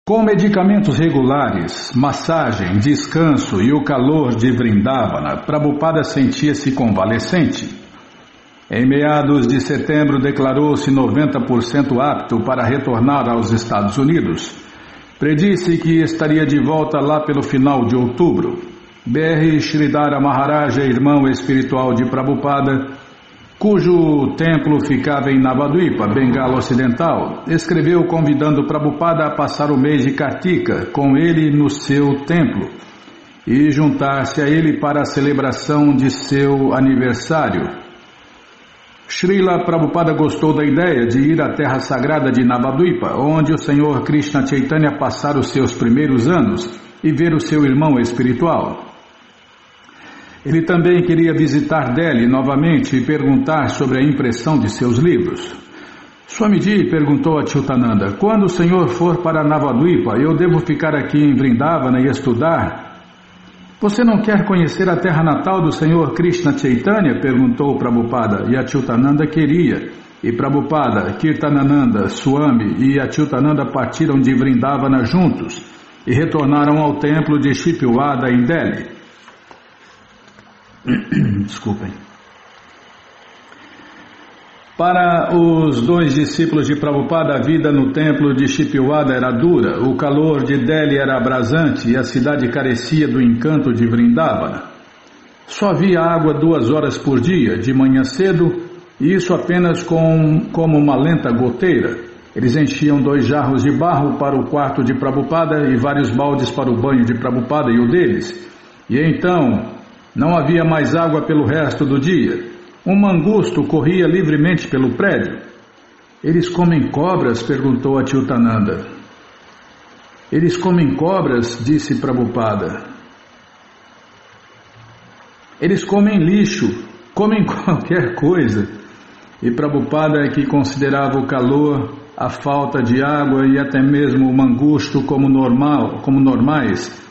Com medicamentos regulares, massagem, descanso e o calor de Vrindavana, Prabhupada sentia-se convalescente. Em meados de setembro declarou-se 90% apto para retornar aos Estados Unidos. Predisse que estaria de volta lá pelo final de outubro. B.R. Sridhara Maharaj, irmão espiritual de Prabhupada, cujo templo ficava em Navadvipa, Bengala Ocidental, escreveu convidando Prabhupada a passar o mês de Kartika com ele no seu templo e juntar-se a ele para a celebração de seu aniversário. Srila Prabhupada gostou da ideia de ir à terra sagrada de Navadvipa, onde o Senhor Krishna Chaitanya passara os seus primeiros anos, e ver o seu irmão espiritual. Ele também queria visitar Delhi novamente e perguntar sobre a impressão de seus livros. Swamiji perguntou a Achyutananda: quando o Senhor for para Navadvipa, eu devo ficar aqui em Vrindavana e estudar? Você não quer conhecer a terra natal do Senhor Krishna Chaitanya? Perguntou Prabhupada, e Achyutananda queria. E Prabhupada, Kirtanananda, Swami e Achyutananda partiram de Vrindavana juntos e retornaram ao templo de Shipwada em Delhi. Desculpem. Para os dois discípulos de Prabhupada, a vida no templo de Shipwada era dura, o calor de Delhi era abrasante e a cidade carecia do encanto de Vrindavana. Só havia água 2 horas por dia, de manhã cedo, e isso apenas como uma lenta goteira. Eles enchiam 2 jarros de barro para o quarto de Prabhupada e vários baldes para o banho de Prabhupada e o deles. E então não havia mais água pelo resto do dia. Um mangusto corria livremente pelo prédio. Eles comem cobras? Perguntou Achyutananda. Eles comem cobras? Disse Prabhupada. Eles comem lixo, comem qualquer coisa. E Prabhupada, que considerava o calor, a falta de água e até mesmo o mangusto como normais,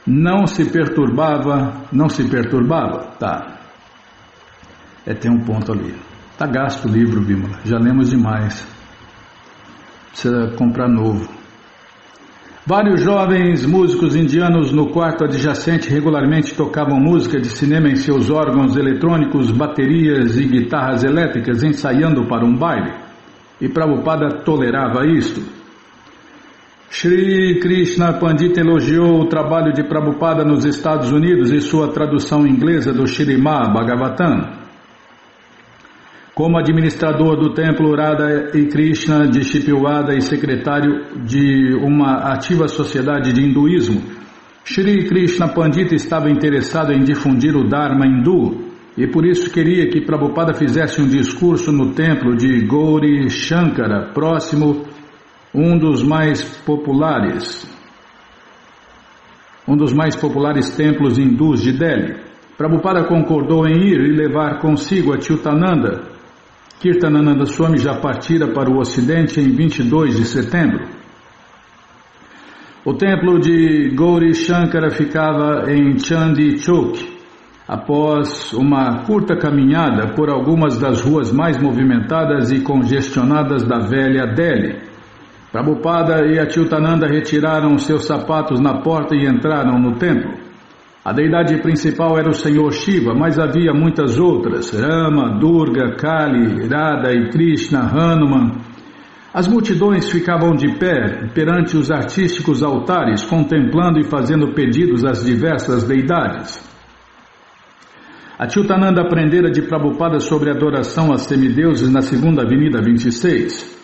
não se perturbava. Tá. Tem um ponto ali. Tá gasto o livro, Bimala. Já lemos demais. Precisa comprar novo. Vários jovens músicos indianos no quarto adjacente regularmente tocavam música de cinema em seus órgãos eletrônicos, baterias e guitarras elétricas, ensaiando para um baile. E Prabhupada tolerava isto. Shri Krishna Pandita elogiou o trabalho de Prabhupada nos Estados Unidos e sua tradução inglesa do Śrīmad Bhagavatam. Como administrador do templo Radha e Krishna de Shipwada e secretário de uma ativa sociedade de hinduísmo, Shri Krishna Pandita estava interessado em difundir o Dharma hindu e por isso queria que Prabhupada fizesse um discurso no templo de Gauri Shankara, próximo um dos mais populares templos hindus de Delhi. Prabhupada concordou em ir e levar consigo Achyutananda. Kirtanananda Swami já partira para o ocidente em 22 de setembro. O templo de Gauri Shankara ficava em Chandi Chowk. Após uma curta caminhada por algumas das ruas mais movimentadas e congestionadas da velha Delhi, Prabhupada e Achyutananda retiraram seus sapatos na porta e entraram no templo. A deidade principal era o Senhor Shiva, mas havia muitas outras: Rama, Durga, Kali, Radha e Krishna, Hanuman. As multidões ficavam de pé perante os artísticos altares, contemplando e fazendo pedidos às diversas deidades. Achyutananda aprendera de Prabhupada sobre a adoração a semideuses na segunda avenida 26.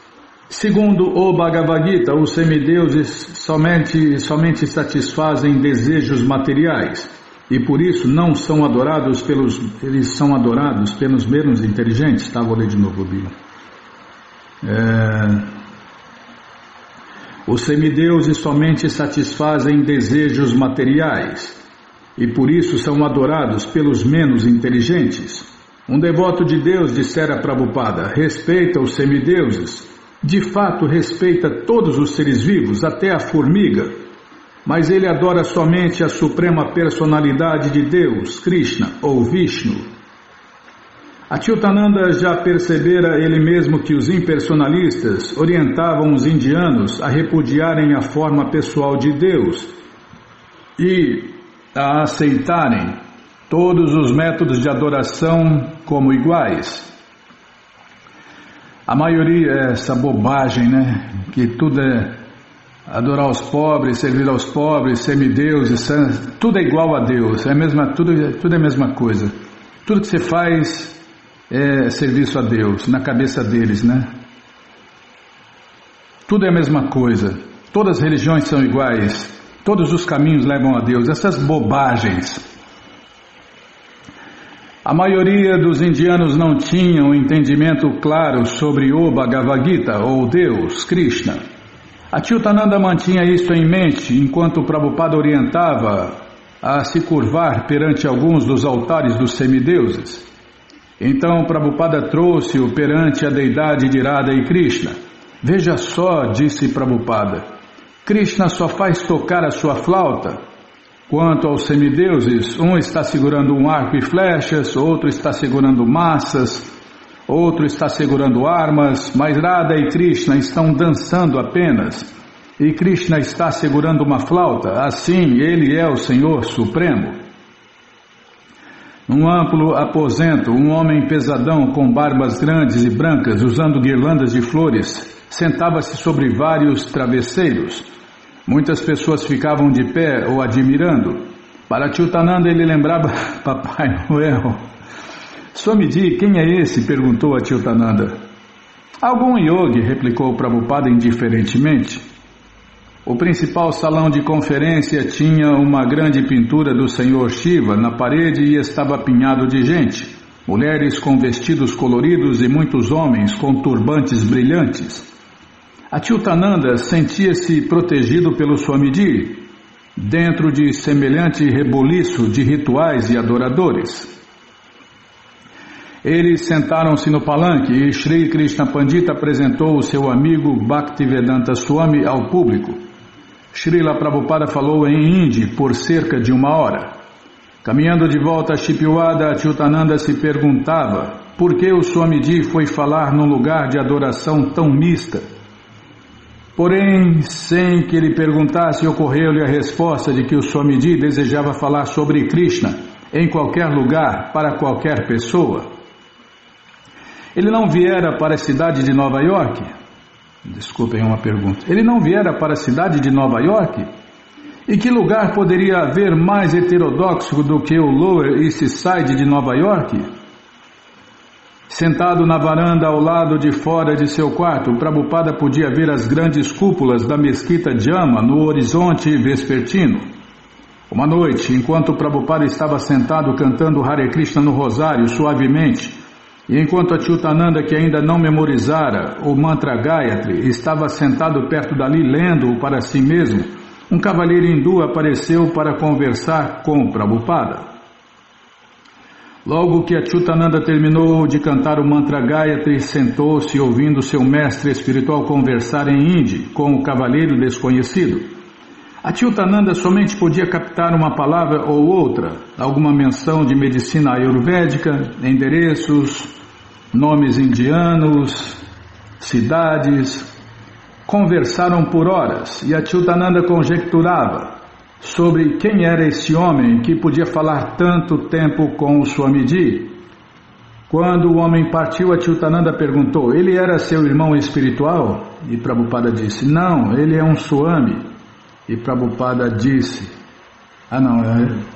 Segundo o Bhagavad Gita, os semideuses somente satisfazem desejos materiais e por isso não são adorados eles são adorados pelos menos inteligentes. Vou ler de novo, Bíblia. Os semideuses somente satisfazem desejos materiais e por isso são adorados pelos menos inteligentes. Um devoto de Deus dissera a Prabhupada: respeita os semideuses. De fato, respeita todos os seres vivos, até a formiga, mas ele adora somente a suprema personalidade de Deus, Krishna ou Vishnu. Achyutananda já percebera ele mesmo que os impersonalistas orientavam os indianos a repudiarem a forma pessoal de Deus e a aceitarem todos os métodos de adoração como iguais. A maioria é essa bobagem, né? Que tudo é adorar os pobres, servir aos pobres, semideuses, tudo é igual a Deus, tudo é a mesma coisa. Tudo que você faz é serviço a Deus, na cabeça deles, né? Tudo é a mesma coisa, todas as religiões são iguais, todos os caminhos levam a Deus, essas bobagens. A maioria dos indianos não tinha um entendimento claro sobre o Bhagavad Gita, ou Deus, Krishna. Achyutananda mantinha isto em mente enquanto o Prabhupada orientava a se curvar perante alguns dos altares dos semideuses. Então o Prabhupada trouxe-o perante a deidade de Radha e Krishna. Veja só, disse Prabhupada, Krishna só faz tocar a sua flauta. Quanto aos semideuses, um está segurando um arco e flechas, outro está segurando massas, outro está segurando armas, mas Radha e Krishna estão dançando apenas, e Krishna está segurando uma flauta, assim ele é o Senhor Supremo. Num amplo aposento, um homem pesadão com barbas grandes e brancas, usando guirlandas de flores, sentava-se sobre vários travesseiros. Muitas pessoas ficavam de pé o admirando. Para Achyutananda ele lembrava Papai Noel. Swamiji, quem é esse? Perguntou Achyutananda. Algum yogi, replicou Prabhupada indiferentemente. O principal salão de conferência tinha uma grande pintura do Senhor Shiva na parede e estava apinhado de gente. Mulheres com vestidos coloridos e muitos homens com turbantes brilhantes. Achyutananda sentia-se protegido pelo Swamiji, dentro de semelhante rebuliço de rituais e adoradores. Eles sentaram-se no palanque e Sri Krishna Pandita apresentou o seu amigo Bhaktivedanta Swami ao público. Srila Prabhupada falou em hindi por cerca de 1 hora. Caminhando de volta a Shipwada, Achyutananda se perguntava por que o Swamiji foi falar num lugar de adoração tão mista. Porém, sem que ele perguntasse, ocorreu-lhe a resposta de que o Swamiji desejava falar sobre Krishna em qualquer lugar, para qualquer pessoa. Ele não viera para a cidade de Nova York? Desculpem uma pergunta. Ele não viera para a cidade de Nova York? E que lugar poderia haver mais heterodoxo do que o Lower East Side de Nova York? Sentado na varanda ao lado de fora de seu quarto, o Prabhupada podia ver as grandes cúpulas da mesquita Jama no horizonte vespertino. Uma noite, enquanto o Prabhupada estava sentado cantando Hare Krishna no rosário suavemente, e enquanto Achyutananda, que ainda não memorizara o mantra Gayatri, estava sentado perto dali lendo-o para si mesmo, um cavalheiro hindu apareceu para conversar com o Prabhupada. Logo que Achyutananda terminou de cantar o mantra Gayatri, sentou-se ouvindo seu mestre espiritual conversar em hindi com o cavaleiro desconhecido. Achyutananda somente podia captar uma palavra ou outra, alguma menção de medicina ayurvédica, endereços, nomes indianos, cidades. Conversaram por horas e Achyutananda conjecturava sobre quem era esse homem que podia falar tanto tempo com o Swamiji. Quando o homem partiu, Achyutananda perguntou, ele era seu irmão espiritual? E Prabhupada disse, não, ele é um Swami. E Prabhupada disse,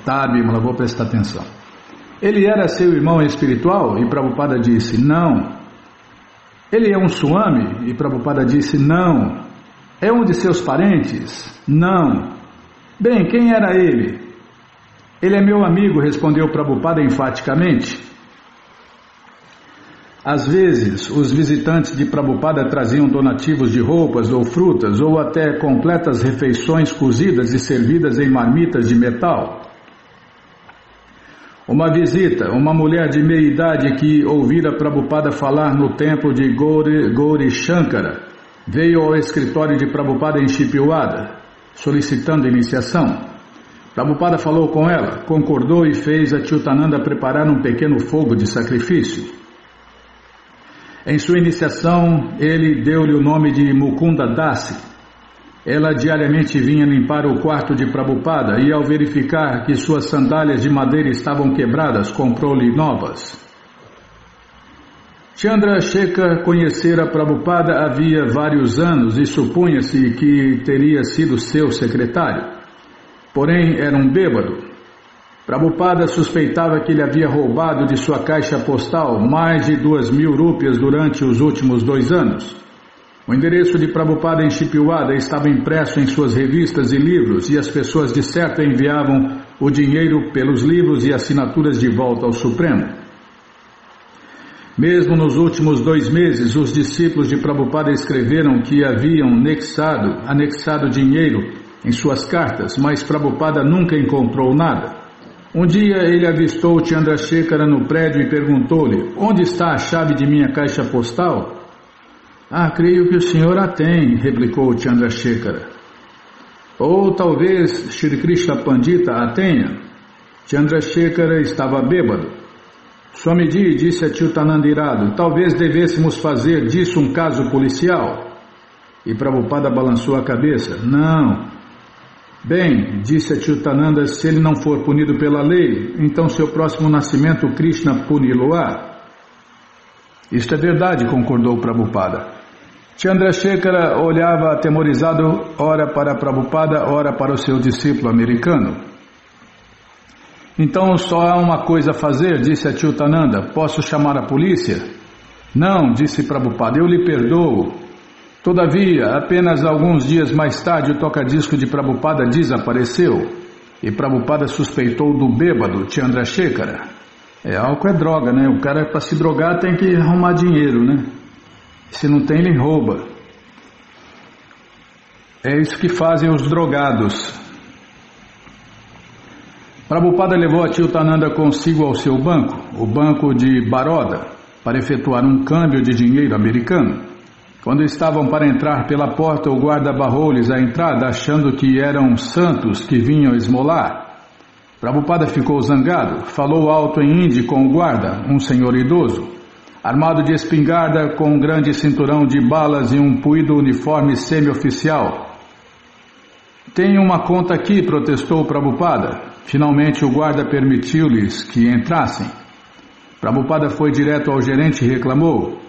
tá, Bimala, vou prestar atenção. Ele era seu irmão espiritual? E Prabhupada disse, não. Ele é um Swami? E Prabhupada disse, não. É um de seus parentes? Não. Bem, quem era ele? Ele é meu amigo, respondeu Prabhupada enfaticamente. Às vezes, os visitantes de Prabhupada traziam donativos de roupas ou frutas, ou até completas refeições cozidas e servidas em marmitas de metal. Uma visita, uma mulher de meia idade que ouvira Prabhupada falar no templo de Gauri Shankara, veio ao escritório de Prabhupada em Shipwada, solicitando iniciação. Prabhupada falou com ela, concordou e fez Achyutananda preparar um pequeno fogo de sacrifício. Em sua iniciação, ele deu-lhe o nome de Mukunda Dasi. Ela diariamente vinha limpar o quarto de Prabhupada e, ao verificar que suas sandálias de madeira estavam quebradas, comprou-lhe novas. Chandrasekhar conhecera Prabhupada havia vários anos e supunha-se que teria sido seu secretário. Porém, era um bêbado. Prabhupada suspeitava que ele havia roubado de sua caixa postal mais de 2.000 rúpias durante os últimos 2 anos. O endereço de Prabhupada em Chippewa estava impresso em suas revistas e livros e as pessoas de certo enviavam o dinheiro pelos livros e assinaturas de volta ao Supremo. Mesmo nos últimos 2 meses, os discípulos de Prabhupada escreveram que haviam anexado dinheiro em suas cartas, mas Prabhupada nunca encontrou nada. Um dia ele avistou Chandrasekhara no prédio e perguntou-lhe: "Onde está a chave de minha caixa postal?" Creio que o senhor a tem, replicou Chandrasekhara. Ou talvez Shri Krishna Pandita a tenha. Chandrasekhara estava bêbado. Swamiji disse a Achyutananda irado: "Talvez devêssemos fazer disso um caso policial." E Prabhupada balançou a cabeça: "Não." "Bem," disse Achyutananda, "se ele não for punido pela lei, então seu próximo nascimento Krishna puni-lo-á." "Isto é verdade," concordou Prabhupada. Chandrasekhara olhava atemorizado ora para Prabhupada, ora para o seu discípulo americano. "Então só há uma coisa a fazer," disse Achyutananda. "Posso chamar a polícia?" "Não," disse Prabhupada, "eu lhe perdoo." Todavia, apenas alguns dias mais tarde, o toca-disco de Prabhupada desapareceu e Prabhupada suspeitou do bêbado Chandrasekhara. Álcool é droga, né? O cara, para se drogar, tem que arrumar dinheiro, né? Se não tem, ele rouba. É isso que fazem os drogados. Prabhupada levou Achyutananda consigo ao seu banco, o banco de Baroda, para efetuar um câmbio de dinheiro americano. Quando estavam para entrar pela porta, o guarda barrou-lhes a entrada, achando que eram santos que vinham esmolar. Prabhupada ficou zangado, falou alto em hindi com o guarda, um senhor idoso, armado de espingarda, com um grande cinturão de balas e um puído uniforme semi-oficial. "Tenho uma conta aqui," protestou Prabhupada. Finalmente o guarda permitiu-lhes que entrassem. Prabhupada foi direto ao gerente e reclamou: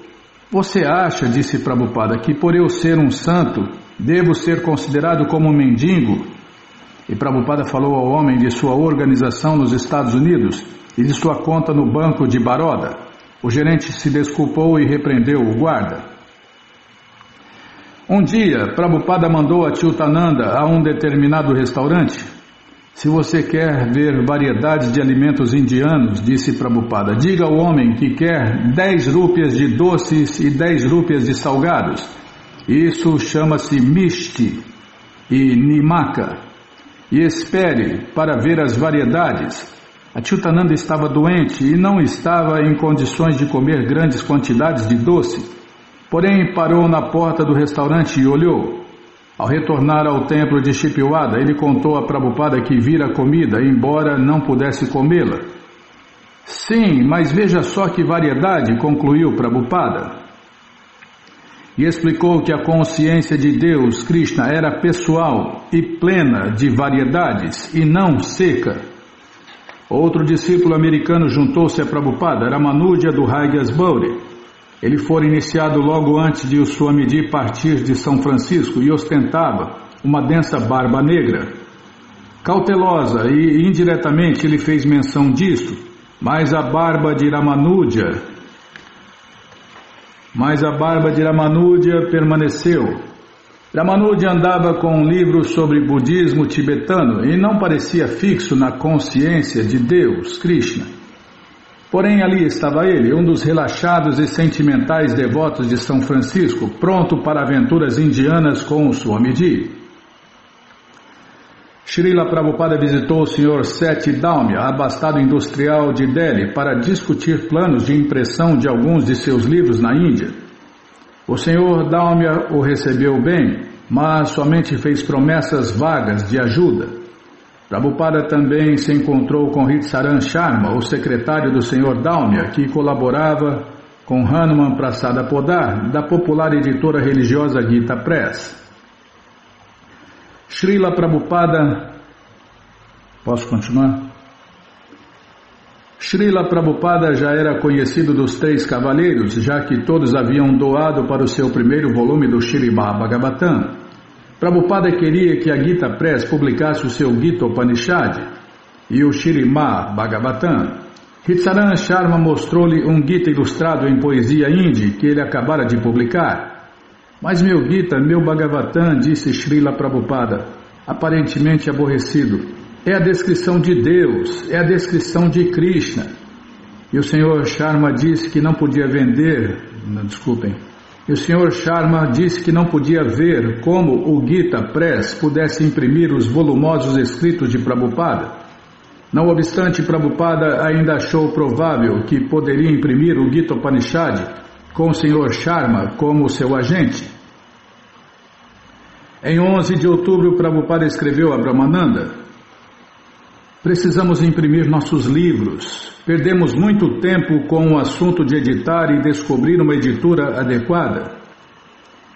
"Você acha," disse Prabhupada, "que por eu ser um santo, devo ser considerado como um mendigo?" E Prabhupada falou ao homem de sua organização nos Estados Unidos e de sua conta no banco de Baroda. O gerente se desculpou e repreendeu o guarda. Um dia, Prabhupada mandou Achyutananda a um determinado restaurante. "Se você quer ver variedades de alimentos indianos," disse Prabhupada, "diga ao homem que quer 10 rúpias de doces e 10 rúpias de salgados. Isso chama-se mishti e nimaka. E espere para ver as variedades." Achyutananda estava doente e não estava em condições de comer grandes quantidades de doce. Porém, parou na porta do restaurante e olhou. Ao retornar ao templo de Chippewa, ele contou a Prabhupada que vira a comida, embora não pudesse comê-la. "Sim, mas veja só que variedade," concluiu Prabhupada. E explicou que a consciência de Deus, Krishna, era pessoal e plena de variedades e não seca. Outro discípulo americano juntou-se a Prabhupada, Ramanuja do Raigasburi. Ele fora iniciado logo antes de o Swamiji partir de São Francisco e ostentava uma densa barba negra. Cautelosa e indiretamente ele fez menção disto, mas a barba de Ramanuja permaneceu. Ramanuja andava com um livro sobre budismo tibetano e não parecia fixo na consciência de Deus, Krishna. Porém ali estava ele, um dos relaxados e sentimentais devotos de São Francisco, pronto para aventuras indianas com o Swamiji. Srila Prabhupada visitou o Sr. Seti Dalmia, abastado industrial de Delhi, para discutir planos de impressão de alguns de seus livros na Índia. O Sr. Dalmia o recebeu bem, mas somente fez promessas vagas de ajuda. Prabhupada também se encontrou com Ritsaran Sharma, o secretário do Sr. Dalmia, que colaborava com Hanuman Prasada Podar, da popular editora religiosa Gita Press. Srila Prabhupada... Posso continuar? Srila Prabhupada já era conhecido dos 3 cavaleiros, já que todos haviam doado para o seu primeiro volume do Śrīmad Bhagavatam. Prabhupada queria que a Gita Press publicasse o seu Gita Upanishad e o Śrīmad Bhagavatam. Hitsaran Sharma mostrou-lhe um Gita ilustrado em poesia hindi que ele acabara de publicar. Mas meu Gita, meu Bhagavatam, disse Srila Prabhupada, aparentemente aborrecido, é a descrição de Deus, é a descrição de Krishna. E o Sr. Sharma disse que não podia vender, E o Sr. Sharma disse que não podia ver como o Gita Press pudesse imprimir os volumosos escritos de Prabhupada. Não obstante, Prabhupada ainda achou provável que poderia imprimir o Gita Upanishad com o Sr. Sharma como seu agente. Em 11 de outubro, Prabhupada escreveu a Brahmananda: precisamos imprimir nossos livros. Perdemos muito tempo com o assunto de editar e descobrir uma editora adequada.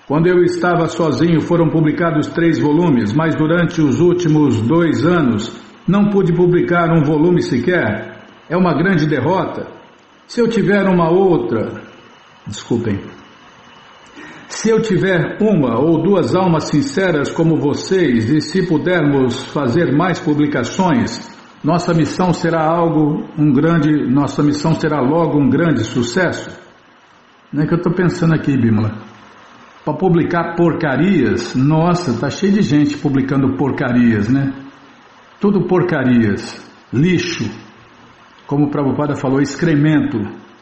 Quando eu estava sozinho, foram publicados 3 volumes, mas durante os últimos 2 anos não pude publicar um volume sequer. É uma grande derrota. Se eu tiver uma ou 2 almas sinceras como vocês, e se pudermos fazer mais publicações, nossa missão será logo um grande sucesso. Não é que eu estou pensando aqui, Bimala? Para publicar porcarias, nossa, está cheio de gente publicando porcarias, né? Tudo porcarias, lixo, como o Prabhupada falou, excremento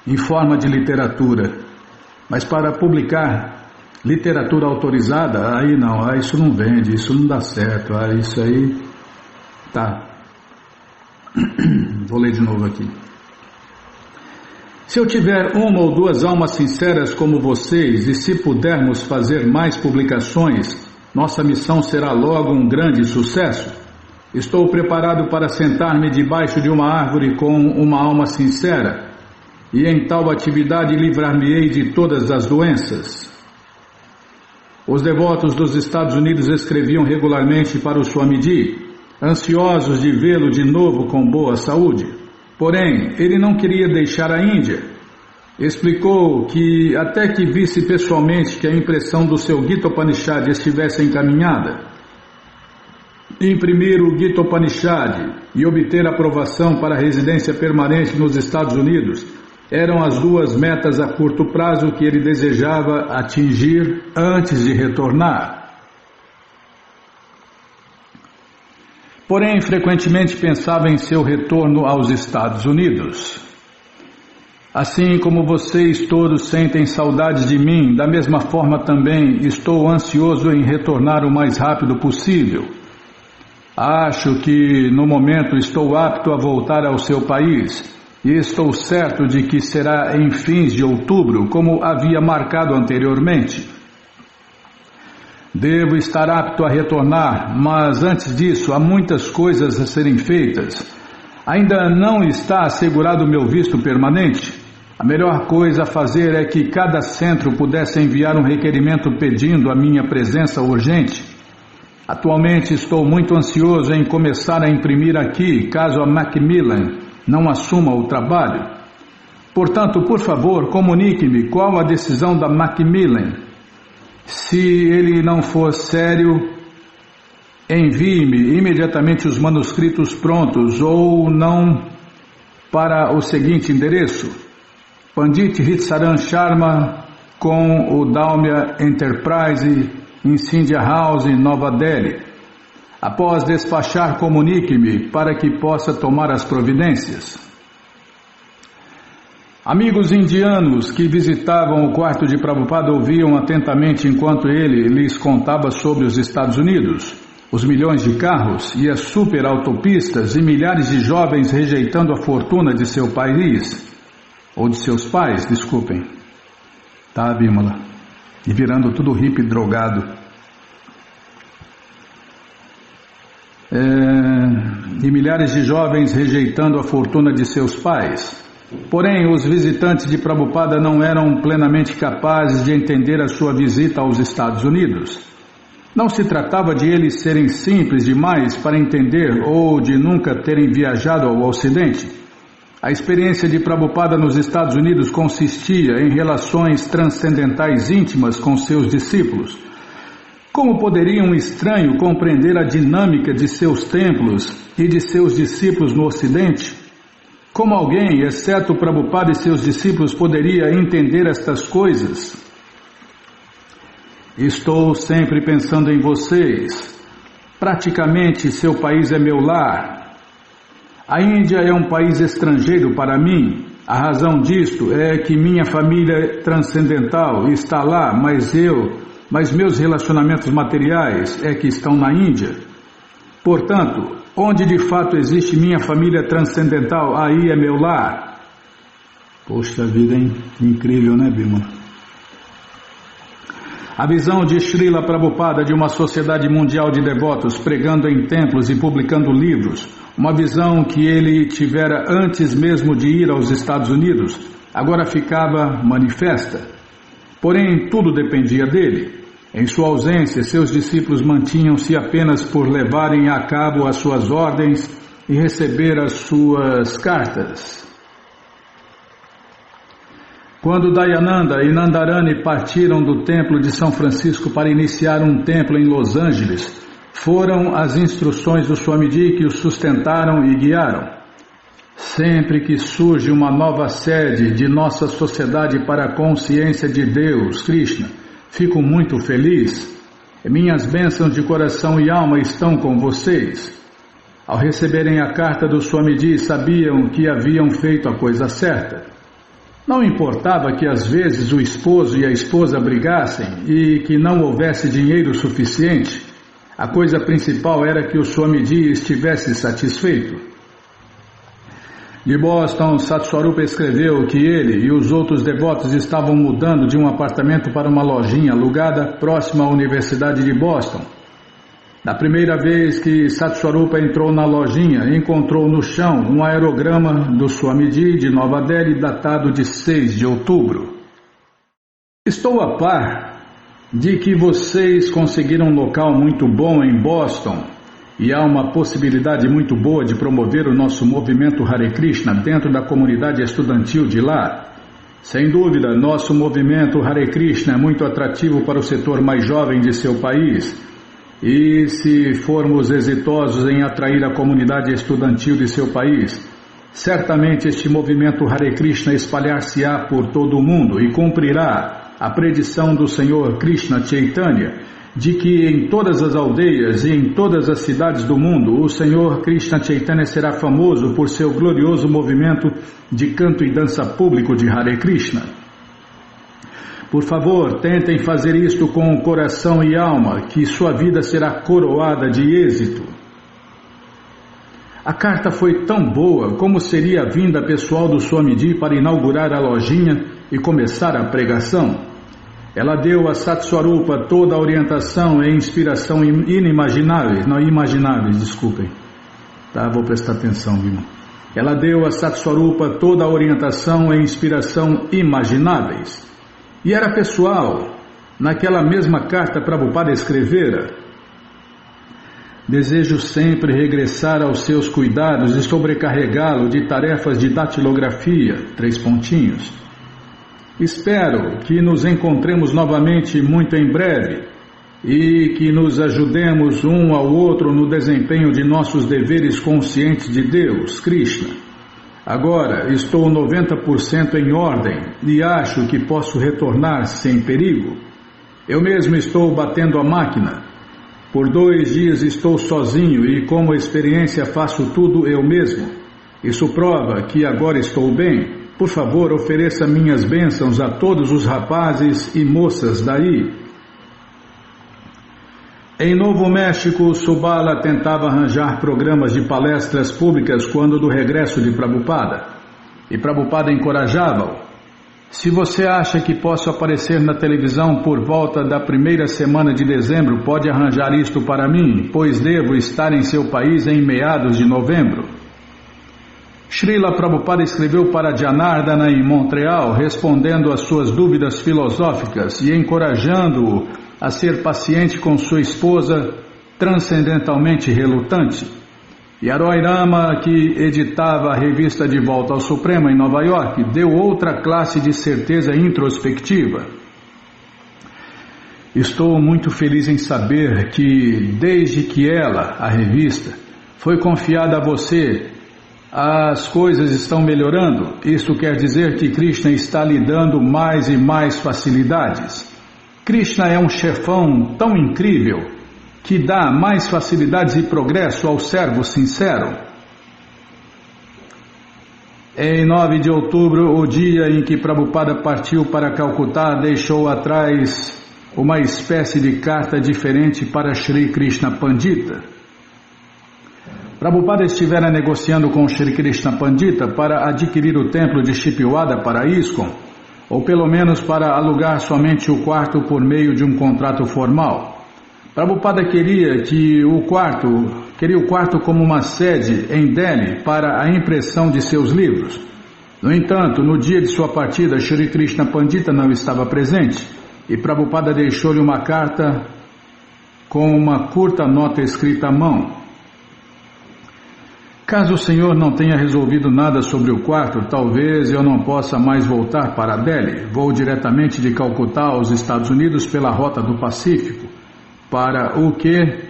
em forma de literatura. Mas para publicar literatura autorizada, aí não, isso não vende, isso não dá certo, isso aí, tá. Vou ler de novo aqui. Se eu tiver 1 ou 2 almas sinceras como vocês, e se pudermos fazer mais publicações, nossa missão será logo um grande sucesso. Estou preparado para sentar-me debaixo de uma árvore com uma alma sincera, e em tal atividade livrar-me-ei de todas as doenças. Os devotos dos Estados Unidos escreviam regularmente para o Swamiji, ansiosos de vê-lo de novo com boa saúde. Porém, ele não queria deixar a Índia. Explicou que até que visse pessoalmente que a impressão do seu Gita Upanishad estivesse encaminhada, imprimir o Gita Upanishad e obter aprovação para residência permanente nos Estados Unidos eram as 2 metas a curto prazo que ele desejava atingir antes de retornar. Porém, frequentemente pensava em seu retorno aos Estados Unidos. Assim como vocês todos sentem saudades de mim, da mesma forma também estou ansioso em retornar o mais rápido possível. Acho que no momento estou apto a voltar ao seu país e estou certo de que será em fins de outubro, como havia marcado anteriormente. Devo estar apto a retornar, mas antes disso há muitas coisas a serem feitas. Ainda não está assegurado o meu visto permanente. A melhor coisa a fazer é que cada centro pudesse enviar um requerimento pedindo a minha presença urgente. Atualmente estou muito ansioso em começar a imprimir aqui, caso a Macmillan não assuma o trabalho. Portanto, por favor, comunique-me qual a decisão da Macmillan. Se ele não for sério, envie-me imediatamente os manuscritos prontos ou não para o seguinte endereço: Pandit Hitsaran Sharma com o Dalmia Enterprise em Scindia House, Nova Delhi. Após despachar, comunique-me para que possa tomar as providências. Amigos indianos que visitavam o quarto de Prabhupada ouviam atentamente enquanto ele lhes contava sobre os Estados Unidos, os milhões de carros e as superautopistas e milhares de jovens rejeitando a fortuna de seu país, ou de seus pais, desculpem. Tá, Bimala? E virando tudo hippie drogado. E milhares de jovens rejeitando a fortuna de seus pais. Porém, os visitantes de Prabhupada não eram plenamente capazes de entender a sua visita aos Estados Unidos. Não se tratava de eles serem simples demais para entender ou de nunca terem viajado ao Ocidente. A experiência de Prabhupada nos Estados Unidos consistia em relações transcendentais íntimas com seus discípulos. Como poderia um estranho compreender a dinâmica de seus templos e de seus discípulos no Ocidente? Como alguém, exceto Prabhupada e seus discípulos, poderia entender estas coisas? Estou sempre pensando em vocês. Praticamente seu país é meu lar. A Índia é um país estrangeiro para mim. A razão disto é que minha família transcendental está lá, mas meus relacionamentos materiais é que estão na Índia. Portanto, onde de fato existe minha família transcendental, aí é meu lar. Poxa vida, hein? Incrível, né, Bimala? A visão de Srila Prabhupada de uma sociedade mundial de devotos pregando em templos e publicando livros, uma visão que ele tivera antes mesmo de ir aos Estados Unidos, agora ficava manifesta. Porém, tudo dependia dele. Em sua ausência, seus discípulos mantinham-se apenas por levarem a cabo as suas ordens e receber as suas cartas. Quando Dayananda e Nandarani partiram do templo de São Francisco para iniciar um templo em Los Angeles, foram as instruções do Swamiji que os sustentaram e guiaram. Sempre que surge uma nova sede de nossa sociedade para a consciência de Deus, Krishna, fico muito feliz. Minhas bênçãos de coração e alma estão com vocês. Ao receberem a carta do Swamiji, sabiam que haviam feito a coisa certa. Não importava que às vezes o esposo e a esposa brigassem e que não houvesse dinheiro suficiente. A coisa principal era que o Swamiji estivesse satisfeito. De Boston, Satswarupa escreveu que ele e os outros devotos estavam mudando de um apartamento para uma lojinha alugada próxima à Universidade de Boston. Na primeira vez que Satswarupa entrou na lojinha, encontrou no chão um aerograma do Swamiji de Nova Delhi datado de 6 de outubro. Estou a par de que vocês conseguiram um local muito bom em Boston e há uma possibilidade muito boa de promover o nosso movimento Hare Krishna dentro da comunidade estudantil de lá. Sem dúvida, nosso movimento Hare Krishna é muito atrativo para o setor mais jovem de seu país. E se formos exitosos em atrair a comunidade estudantil de seu país, certamente este movimento Hare Krishna espalhar-se-á por todo o mundo e cumprirá a predição do Senhor Krishna Chaitanya de que em todas as aldeias e em todas as cidades do mundo o Senhor Krishna Chaitanya será famoso por seu glorioso movimento de canto e dança público de Hare Krishna. Por favor, tentem fazer isto com coração e alma, que sua vida será coroada de êxito. A carta foi tão boa como seria a vinda pessoal do Swamiji para inaugurar a lojinha e começar a pregação. Ela deu a Satswarupa toda a orientação e inspiração inimagináveis, não imagináveis, desculpem. Tá, vou prestar atenção, viu? Ela deu a Satswarupa toda a orientação e inspiração imagináveis. E era pessoal. Naquela mesma carta Prabhupada escrevera: desejo sempre regressar aos seus cuidados e sobrecarregá-lo de tarefas de datilografia, 3 pontinhos. Espero que nos encontremos novamente muito em breve e que nos ajudemos um ao outro no desempenho de nossos deveres conscientes de Deus, Krishna. Agora estou 90% em ordem e acho que posso retornar sem perigo. Eu mesmo estou batendo a máquina. Por 2 dias estou sozinho e como experiência faço tudo eu mesmo. Isso prova que agora estou bem. Por favor, ofereça minhas bênçãos a todos os rapazes e moças daí. Em Novo México, Subala tentava arranjar programas de palestras públicas quando do regresso de Prabhupada. E Prabhupada encorajava-o. Se você acha que posso aparecer na televisão por volta da primeira semana de dezembro, pode arranjar isto para mim, pois devo estar em seu país em meados de novembro. Srila Prabhupada escreveu para Janardana em Montreal, respondendo às suas dúvidas filosóficas e encorajando-o a ser paciente com sua esposa, transcendentalmente relutante. E Aroy Rama, que editava a revista De Volta ao Supremo em Nova York, deu outra classe de certeza introspectiva. Estou muito feliz em saber que, desde que ela, a revista, foi confiada a você, as coisas estão melhorando. Isto quer dizer que Krishna está lhe dando mais e mais facilidades. Krishna é um chefão tão incrível que dá mais facilidades e progresso ao servo sincero. Em 9 de outubro, o dia em que Prabhupada partiu para Calcutá, deixou atrás uma espécie de carta diferente para Shri Krishna Pandita. Prabhupada estivera negociando com Shri Krishna Pandita para adquirir o templo de Shipwada para ISKCON, ou pelo menos para alugar somente o quarto por meio de um contrato formal. Prabhupada queria o quarto como uma sede em Delhi para a impressão de seus livros. No entanto, no dia de sua partida, Shri Krishna Pandita não estava presente e Prabhupada deixou-lhe uma carta com uma curta nota escrita à mão. Caso o senhor não tenha resolvido nada sobre o quarto, talvez eu não possa mais voltar para Delhi. Vou diretamente de Calcutá aos Estados Unidos pela rota do Pacífico, para o que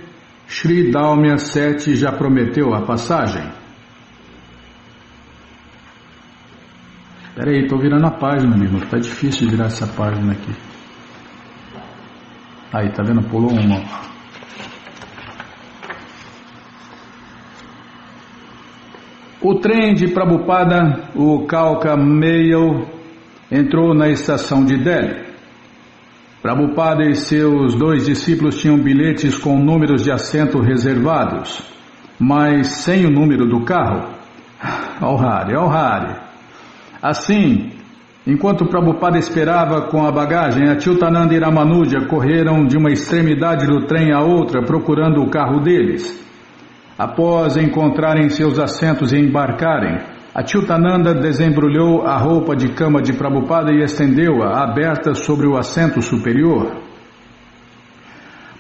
Sri Dalmia Seti já prometeu a passagem. Espera aí, estou virando a página, amigo. Está difícil virar essa página aqui. Aí, tá vendo? Pulou uma. O trem de Prabhupada, o Kalka Mail, entrou na estação de Delhi. Prabhupada e seus 2 discípulos tinham bilhetes com números de assento reservados, mas sem o número do carro. Ao Hari. Assim, enquanto Prabhupada esperava com a bagagem, Achyutananda e Ramanuja correram de uma extremidade do trem à outra procurando o carro deles. Após encontrarem seus assentos e embarcarem, Achyutananda desembrulhou a roupa de cama de Prabhupada e estendeu-a aberta sobre o assento superior.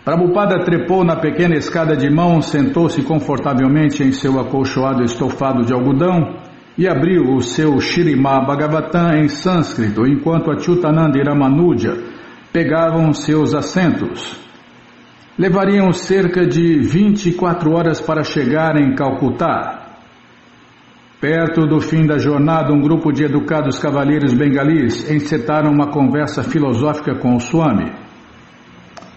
Prabhupada trepou na pequena escada de mão, sentou-se confortavelmente em seu acolchoado estofado de algodão e abriu o seu Śrīmad Bhagavatam em sânscrito, enquanto Achyutananda e Ramanuja pegavam seus assentos. Levariam cerca de 24 horas para chegar em Calcutá. Perto do fim da jornada, um grupo de educados cavalheiros bengalis encetaram uma conversa filosófica com o Swami.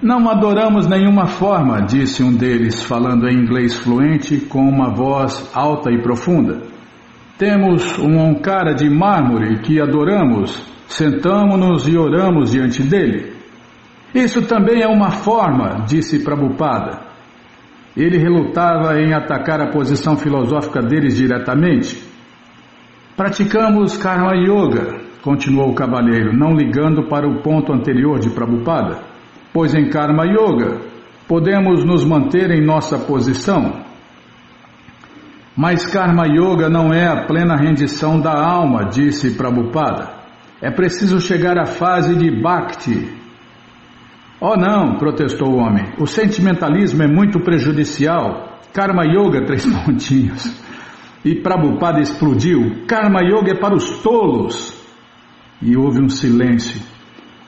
Não adoramos nenhuma forma, disse um deles, falando em inglês fluente, com uma voz alta e profunda. Temos um Onkara de mármore que adoramos, sentamo-nos e oramos diante dele. Isso também é uma forma, disse Prabhupada. Ele relutava em atacar a posição filosófica deles diretamente. Praticamos Karma Yoga, continuou o cavalheiro, não ligando para o ponto anterior de Prabhupada, pois em Karma Yoga podemos nos manter em nossa posição. Mas Karma Yoga não é a plena rendição da alma, disse Prabhupada. É preciso chegar à fase de Bhakti. Oh não, protestou o homem, o sentimentalismo é muito prejudicial. Karma Yoga, 3 pontinhos. E Prabhupada explodiu, Karma Yoga é para os tolos. E houve um silêncio.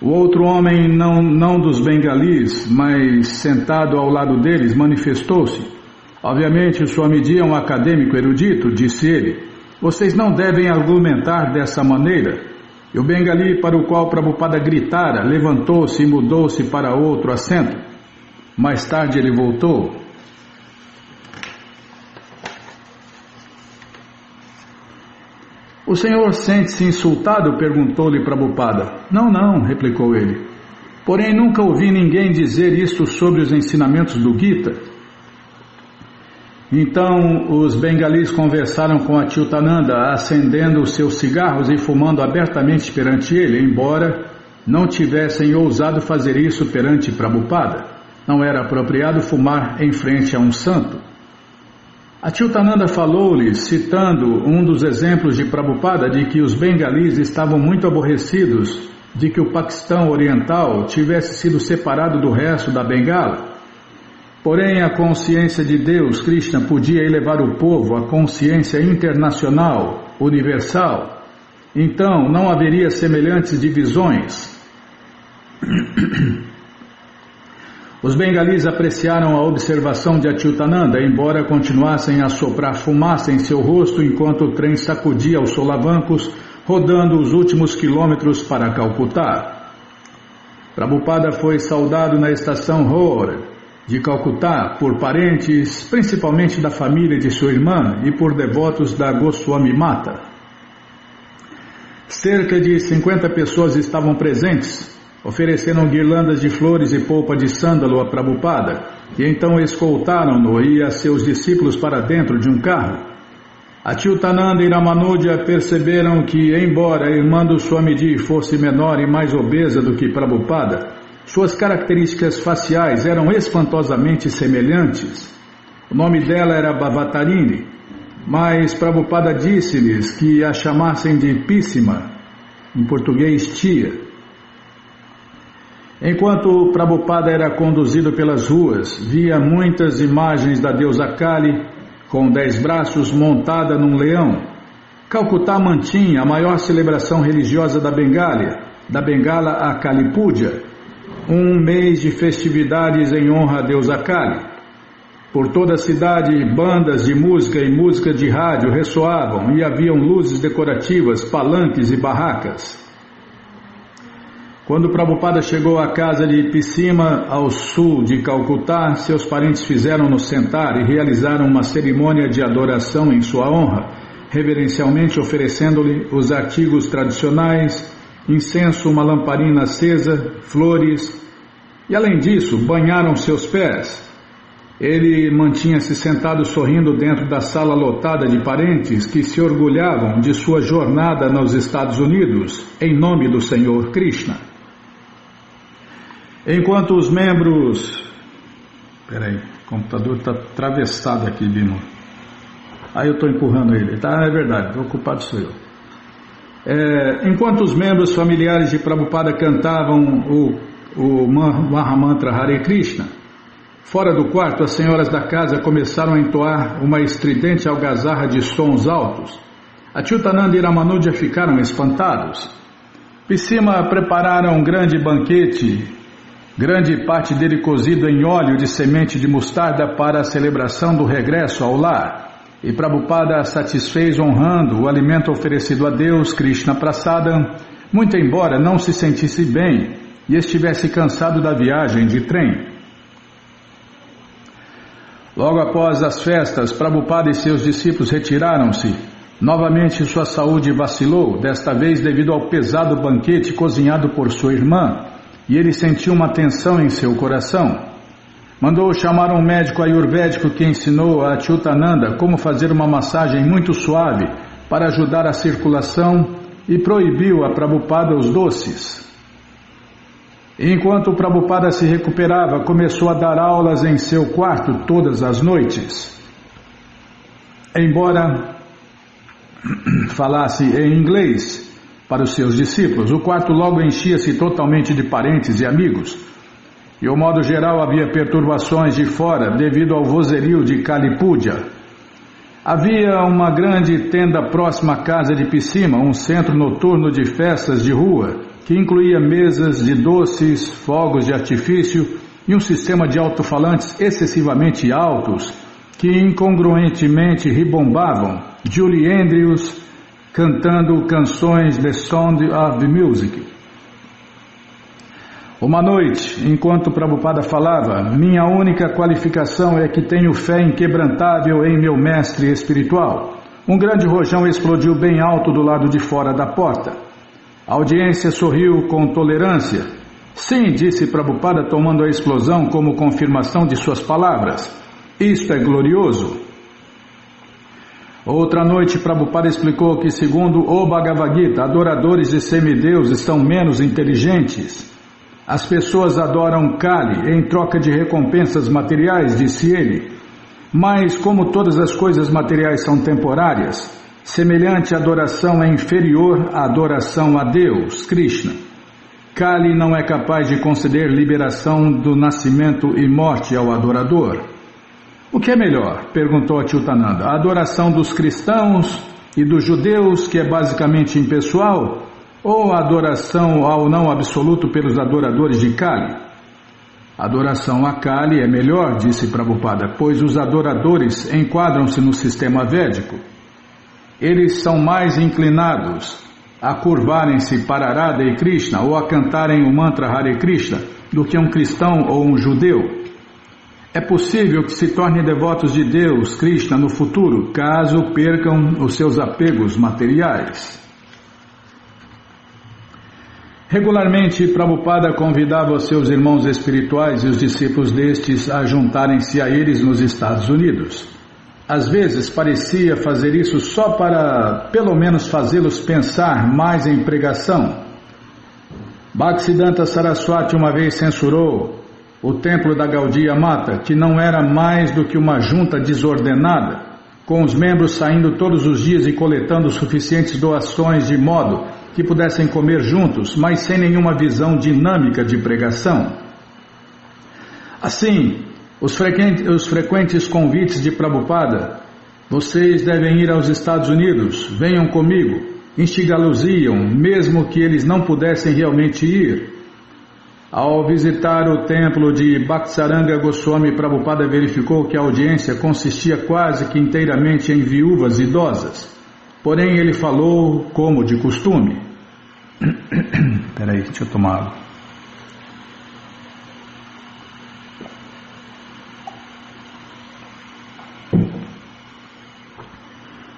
O outro homem, não dos bengalis, mas sentado ao lado deles, manifestou-se. Obviamente o Swamiji é um acadêmico erudito, disse ele. Vocês não devem argumentar dessa maneira. E o bengali para o qual Prabhupada gritara levantou-se e mudou-se para outro assento. Mais tarde ele voltou. O senhor sente-se insultado? Perguntou-lhe Prabhupada. Não, replicou ele. Porém nunca ouvi ninguém dizer isso sobre os ensinamentos do Gita. Então os bengalis conversaram com Achyutananda, acendendo os seus cigarros e fumando abertamente perante ele, embora não tivessem ousado fazer isso perante Prabhupada. Não era apropriado fumar em frente a um santo. Achyutananda falou-lhes, citando um dos exemplos de Prabhupada de que os bengalis estavam muito aborrecidos de que o Paquistão Oriental tivesse sido separado do resto da Bengala. Porém, a consciência de Deus, Krishna, podia elevar o povo à consciência internacional, universal. Então, não haveria semelhantes divisões. Os bengalis apreciaram a observação de Achyutananda, embora continuassem a soprar fumaça em seu rosto enquanto o trem sacudia os solavancos, rodando os últimos quilômetros para Calcutá. Prabhupada foi saudado na estação Roar de Calcutá por parentes, principalmente da família de sua irmã, e por devotos da Goswami Mata. Cerca de 50 pessoas estavam presentes. Ofereceram guirlandas de flores e polpa de sândalo a Prabhupada, e então escoltaram-no e a seus discípulos para dentro de um carro. Achyutananda e Ramanuja perceberam que, embora a irmã do Swamiji fosse menor e mais obesa do que Prabhupada, suas características faciais eram espantosamente semelhantes. O nome dela era Bhavatarini, mas Prabhupada disse-lhes que a chamassem de Pissima, em português tia. Enquanto Prabhupada era conduzido pelas ruas, via muitas imagens da deusa Kali, com 10 braços, montada num leão. Calcutá mantinha a maior celebração religiosa da Bengala a Kali Puja, um mês de festividades em honra à deusa Kali. Por toda a cidade, bandas de música e música de rádio ressoavam e haviam luzes decorativas, palanques e barracas. Quando Prabhupada chegou à casa de Pissima, ao sul de Calcutá, seus parentes fizeram-no sentar e realizaram uma cerimônia de adoração em sua honra, reverencialmente oferecendo-lhe os artigos tradicionais, incenso, uma lamparina acesa, flores, e além disso, banharam seus pés. Ele mantinha-se sentado sorrindo dentro da sala lotada de parentes que se orgulhavam de sua jornada nos Estados Unidos, em nome do Senhor Krishna. Enquanto os membros... Peraí, o computador está atravessado aqui, Bino. Aí eu estou empurrando ele. Tá, é verdade, o culpado sou eu. Enquanto os membros familiares de Prabhupada cantavam o Mahamantra Hare Krishna, fora do quarto, as senhoras da casa começaram a entoar uma estridente algazarra de sons altos. Achyutananda e Ramanuja ficaram espantados. Pissima prepararam um grande banquete, grande parte dele cozido em óleo de semente de mostarda para a celebração do regresso ao lar. E Prabhupada satisfez honrando o alimento oferecido a Deus, Krishna Prasadam, muito embora não se sentisse bem e estivesse cansado da viagem de trem. Logo após as festas, Prabhupada e seus discípulos retiraram-se. Novamente sua saúde vacilou, desta vez devido ao pesado banquete cozinhado por sua irmã, e ele sentiu uma tensão em seu coração. Mandou chamar um médico ayurvédico que ensinou a Achyutananda como fazer uma massagem muito suave para ajudar a circulação e proibiu a Prabhupada os doces. Enquanto Prabhupada se recuperava, começou a dar aulas em seu quarto todas as noites. Embora falasse em inglês para os seus discípulos, o quarto logo enchia-se totalmente de parentes e amigos. E, ao modo geral, havia perturbações de fora devido ao vozerio de Kali Puja. Havia uma grande tenda próxima à casa de Pissima, um centro noturno de festas de rua, que incluía mesas de doces, fogos de artifício e um sistema de alto-falantes excessivamente altos, que incongruentemente ribombavam, Julie Andrews cantando canções The Sound of the Music. Uma noite, enquanto Prabhupada falava, minha única qualificação é que tenho fé inquebrantável em meu mestre espiritual. Um grande rojão explodiu bem alto do lado de fora da porta. A audiência sorriu com tolerância. Sim, disse Prabhupada, tomando a explosão como confirmação de suas palavras. Isto é glorioso. Outra noite, Prabhupada explicou que, segundo o Bhagavad Gita, adoradores de semideuses são menos inteligentes. As pessoas adoram Kali em troca de recompensas materiais, disse ele. Mas como todas as coisas materiais são temporárias, semelhante adoração é inferior à adoração a Deus, Krishna. Kali não é capaz de conceder liberação do nascimento e morte ao adorador. O que é melhor? Perguntou Achyutananda. A adoração dos cristãos e dos judeus, que é basicamente impessoal, ou a adoração ao não absoluto pelos adoradores de Kali? A adoração a Kali é melhor, disse Prabhupada, pois os adoradores enquadram-se no sistema védico. Eles são mais inclinados a curvarem-se para Radha e Krishna ou a cantarem o mantra Hare Krishna do que um cristão ou um judeu. É possível que se tornem devotos de Deus, Krishna, no futuro, caso percam os seus apegos materiais. Regularmente, Prabhupada convidava os seus irmãos espirituais e os discípulos destes a juntarem-se a eles nos Estados Unidos. Às vezes parecia fazer isso só para, pelo menos, fazê-los pensar mais em pregação. Bhaktisiddhanta Saraswati uma vez censurou o templo da Gaudiya Mata, que não era mais do que uma junta desordenada, com os membros saindo todos os dias e coletando suficientes doações de modo que pudessem comer juntos, mas sem nenhuma visão dinâmica de pregação. Assim, os frequentes convites de Prabhupada, vocês devem ir aos Estados Unidos, venham comigo, instigá-los-iam, mesmo que eles não pudessem realmente ir. Ao visitar o templo de Bhaktisaranga Goswami, Prabhupada verificou que a audiência consistia quase que inteiramente em viúvas idosas. Porém, ele falou como de costume. Peraí, deixa eu tomar água.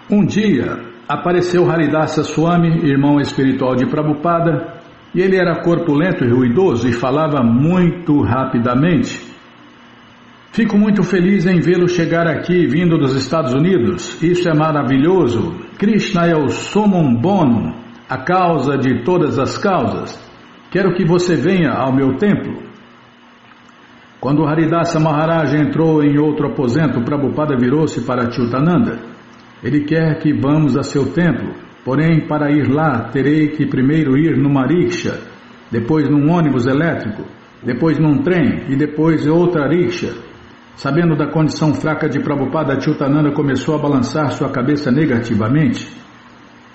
Um dia, apareceu Haridasa Swami, irmão espiritual de Prabhupada, e ele era corpulento e ruidoso e falava muito rapidamente. Fico muito feliz em vê-lo chegar aqui, vindo dos Estados Unidos. Isso é maravilhoso. Krishna é o summum bonum, a causa de todas as causas. Quero que você venha ao meu templo. Quando Haridasa Maharaj entrou em outro aposento, Prabhupada virou-se para Achyutananda. Ele quer que vamos a seu templo, porém para ir lá terei que primeiro ir numa ricksha, depois num ônibus elétrico, depois num trem e depois outra ricksha. Sabendo da condição fraca de Prabhupada, Achyutananda começou a balançar sua cabeça negativamente.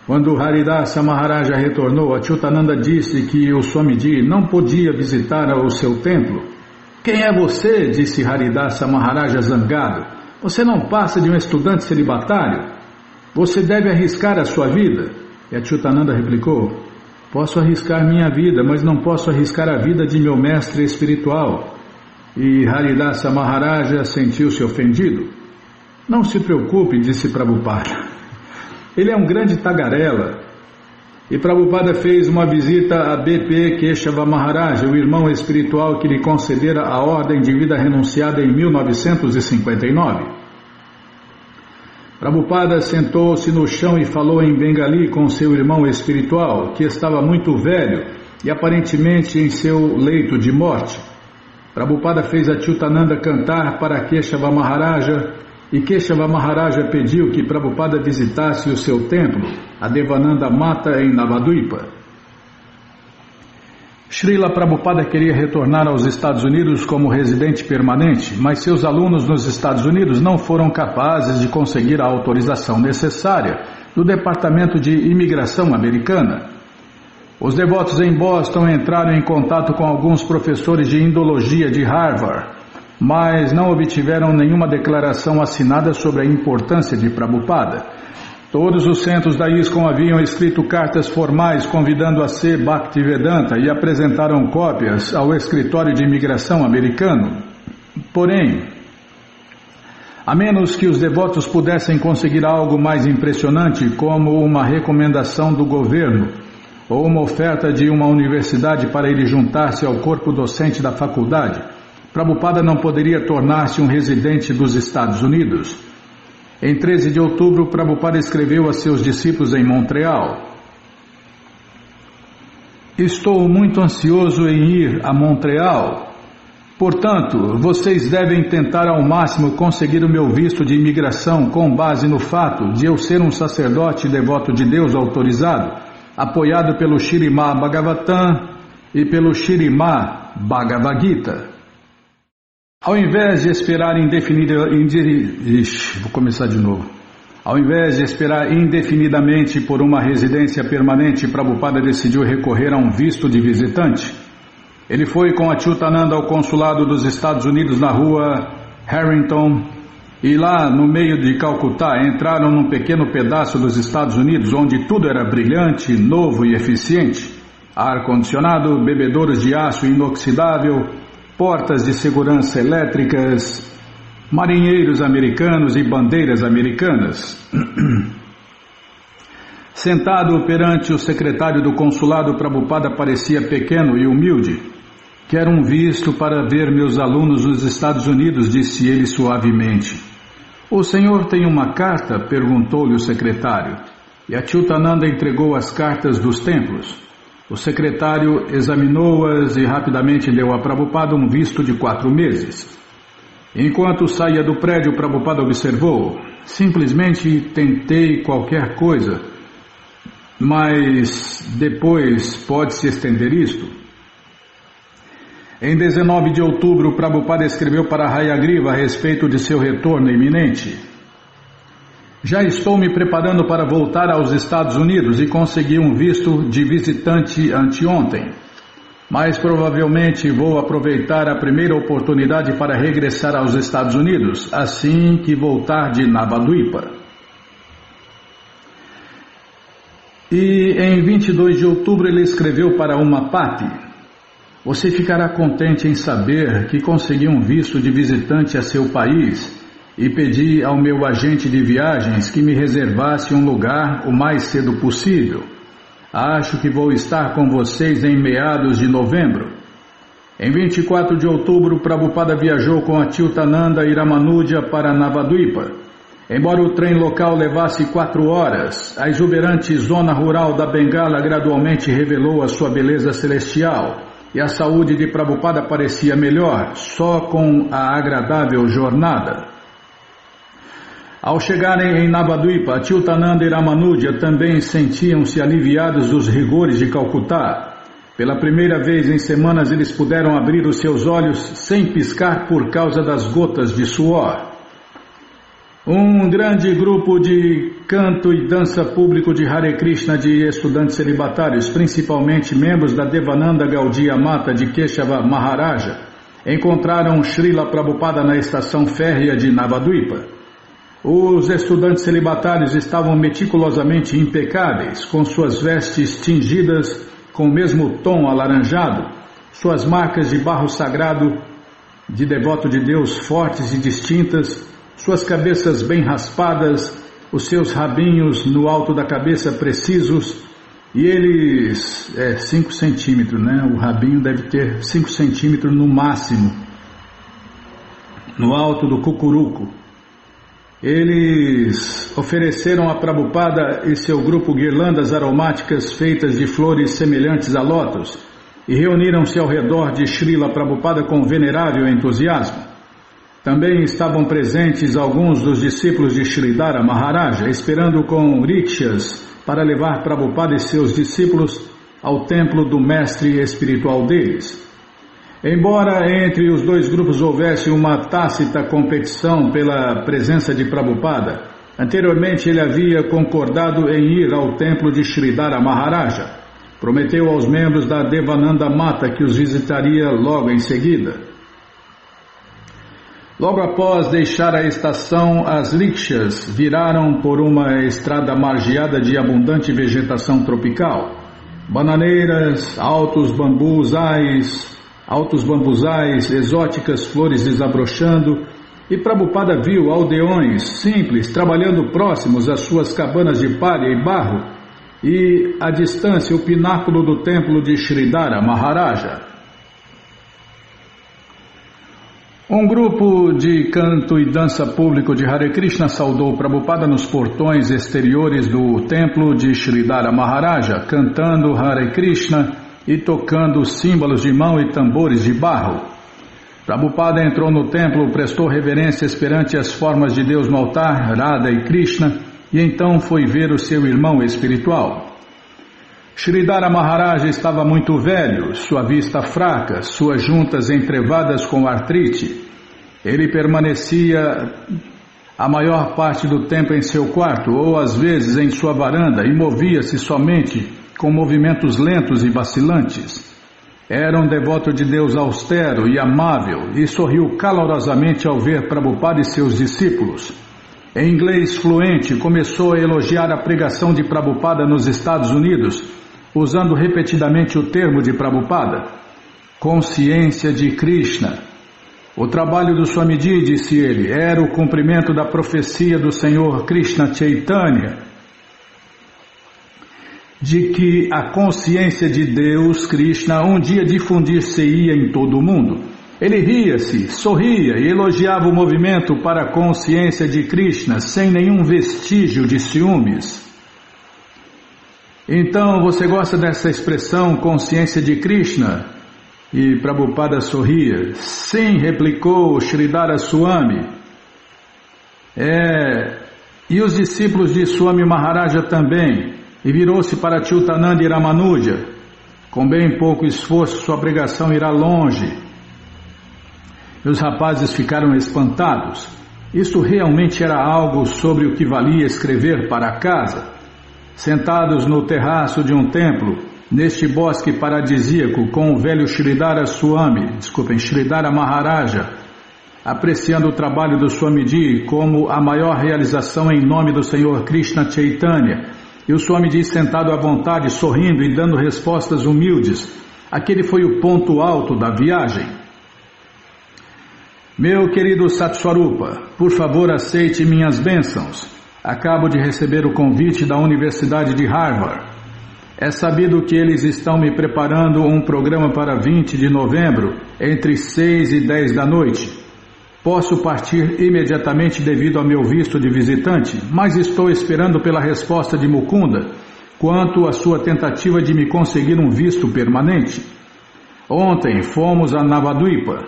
Quando Haridasa Maharaja retornou, Achyutananda disse que o Swamiji não podia visitar o seu templo. Quem é você? Disse Haridasa Maharaja zangado. Você não passa de um estudante celibatário? Você deve arriscar a sua vida. E Achyutananda replicou, posso arriscar minha vida, mas não posso arriscar a vida de meu mestre espiritual. E Haridasa Maharaja sentiu-se ofendido. Não se preocupe, disse Prabhupada. Ele é um grande tagarela. E Prabhupada fez uma visita a B.P. Keshava Maharaja, o irmão espiritual que lhe concedera a ordem de vida renunciada em 1959. Prabhupada sentou-se no chão e falou em Bengali com seu irmão espiritual, que estava muito velho e aparentemente em seu leito de morte. Prabhupada fez Achyutananda cantar para Keshava Maharaja, e Keshava Maharaja pediu que Prabhupada visitasse o seu templo, a Devananda Mata em Navadvipa. Srila Prabhupada queria retornar aos Estados Unidos como residente permanente, mas seus alunos nos Estados Unidos não foram capazes de conseguir a autorização necessária do Departamento de Imigração americana. Os devotos em Boston entraram em contato com alguns professores de indologia de Harvard, mas não obtiveram nenhuma declaração assinada sobre a importância de Prabhupada. Todos os centros da ISKCON haviam escrito cartas formais convidando a ser Bhaktivedanta e apresentaram cópias ao escritório de imigração americano. Porém, a menos que os devotos pudessem conseguir algo mais impressionante, como uma recomendação do governo ou uma oferta de uma universidade para ele juntar-se ao corpo docente da faculdade, Prabhupada não poderia tornar-se um residente dos Estados Unidos. Em 13 de outubro, Prabhupada escreveu a seus discípulos em Montreal: Estou muito ansioso em ir a Montreal. Portanto, vocês devem tentar ao máximo conseguir o meu visto de imigração com base no fato de eu ser um sacerdote devoto de Deus autorizado, apoiado pelo Śrīmad Bhagavatam e pelo Śrīmad Bhagavad Gita. Ao invés de esperar indefinidamente por uma residência permanente, Prabhupada decidiu recorrer a um visto de visitante. Ele foi com Achyutananda ao consulado dos Estados Unidos na rua Harrington e lá no meio de Calcutá entraram num pequeno pedaço dos Estados Unidos onde tudo era brilhante, novo e eficiente. Ar-condicionado, bebedouros de aço inoxidável, portas de segurança elétricas, marinheiros americanos e bandeiras americanas. Sentado perante o secretário do consulado, Prabhupada parecia pequeno e humilde. Quero um visto para ver meus alunos nos Estados Unidos, disse ele suavemente. O senhor tem uma carta? Perguntou-lhe o secretário. E Achyutananda entregou as cartas dos templos. O secretário examinou-as e rapidamente deu a Prabhupada um visto de 4 meses. Enquanto saía do prédio, Prabhupada observou: simplesmente tentei qualquer coisa, mas depois pode-se estender isto? Em 19 de outubro, Prabhupada escreveu para Hayagriva a respeito de seu retorno iminente. Já estou me preparando para voltar aos Estados Unidos e consegui um visto de visitante anteontem. Mas provavelmente vou aproveitar a primeira oportunidade para regressar aos Estados Unidos, assim que voltar de Navadvipa. E em 22 de outubro ele escreveu para uma Pati: você ficará contente em saber que consegui um visto de visitante a seu país e pedi ao meu agente de viagens que me reservasse um lugar o mais cedo possível. Acho que vou estar com vocês em meados de novembro. Em 24 de outubro, Prabhupada viajou com Achyutananda e Ramanuja para Navadvipa. Embora o trem local levasse 4 horas, a exuberante zona rural da Bengala gradualmente revelou a sua beleza celestial. E a saúde de Prabhupada parecia melhor, só com a agradável jornada. Ao chegarem em Navadvipa, Achyutananda e Ramanuja também sentiam-se aliviados dos rigores de Calcutá. Pela primeira vez em semanas eles puderam abrir os seus olhos sem piscar por causa das gotas de suor. Um grande grupo de canto e dança público de Hare Krishna de estudantes celibatários, principalmente membros da Devananda Gaudiya Mata de Keshava Maharaja, encontraram Srila Prabhupada na estação férrea de Navadvipa. Os estudantes celibatários estavam meticulosamente impecáveis, com suas vestes tingidas com o mesmo tom alaranjado, suas marcas de barro sagrado de devoto de Deus fortes e distintas, suas cabeças bem raspadas, os seus rabinhos no alto da cabeça precisos, e eles, 5 centímetros, né? O rabinho deve ter 5 centímetros no máximo, no alto do cucuruco. Eles ofereceram a Prabhupada e seu grupo guirlandas aromáticas feitas de flores semelhantes a lótus, e reuniram-se ao redor de Srila Prabhupada com venerável entusiasmo. Também estavam presentes alguns dos discípulos de Sridhara Maharaja, esperando com rikshas para levar Prabhupada e seus discípulos ao templo do mestre espiritual deles. Embora entre os dois grupos houvesse uma tácita competição pela presença de Prabhupada, anteriormente ele havia concordado em ir ao templo de Sridhara Maharaja. Prometeu aos membros da Devananda Mata que os visitaria logo em seguida. Logo após deixar a estação, as rikshas viraram por uma estrada margeada de abundante vegetação tropical. Bananeiras, altos bambuzais, exóticas flores desabrochando, e Prabhupada viu aldeões simples trabalhando próximos às suas cabanas de palha e barro, e à distância o pináculo do templo de Sridhara Maharaja. Um grupo de canto e dança público de Hare Krishna saudou Prabhupada nos portões exteriores do templo de Sridhara Maharaja, cantando Hare Krishna e tocando símbolos de mão e tambores de barro. Prabhupada entrou no templo, prestou reverências perante as formas de Deus no altar, Radha e Krishna, e então foi ver o seu irmão espiritual. Sridhara Maharaj estava muito velho, sua vista fraca, suas juntas entrevadas com artrite. Ele permanecia a maior parte do tempo em seu quarto, ou às vezes em sua varanda, e movia-se somente com movimentos lentos e vacilantes. Era um devoto de Deus austero e amável, e sorriu calorosamente ao ver Prabhupada e seus discípulos. Em inglês fluente, começou a elogiar a pregação de Prabhupada nos Estados Unidos, usando repetidamente o termo de Prabhupada, consciência de Krishna. O trabalho do Swamiji, disse ele, era o cumprimento da profecia do Senhor Krishna Chaitanya, de que a consciência de Deus, Krishna, um dia difundir-se-ia em todo o mundo. Ele ria-se, sorria e elogiava o movimento para a consciência de Krishna, sem nenhum vestígio de ciúmes. Então, você gosta dessa expressão, consciência de Krishna? E Prabhupada sorria. Sim, replicou Sridhara Swami. E os discípulos de Swami Maharaja também. E virou-se para Achyutananda e Ramanuja. Com bem pouco esforço, sua pregação irá longe. E os rapazes ficaram espantados. Isto realmente era algo sobre o que valia escrever para casa. Sentados no terraço de um templo, neste bosque paradisíaco, com o velho Sridhara Maharaja, apreciando o trabalho do Swamiji como a maior realização em nome do Senhor Krishna Chaitanya, e o Swamiji sentado à vontade, sorrindo e dando respostas humildes. Aquele foi o ponto alto da viagem. Meu querido Satswarupa, por favor aceite minhas bênçãos. Acabo de receber o convite da Universidade de Harvard. É sabido que eles estão me preparando um programa para 20 de novembro, entre 6 e 10 da noite. Posso partir imediatamente devido ao meu visto de visitante, mas estou esperando pela resposta de Mukunda quanto à sua tentativa de me conseguir um visto permanente. Ontem fomos a Navadvipa.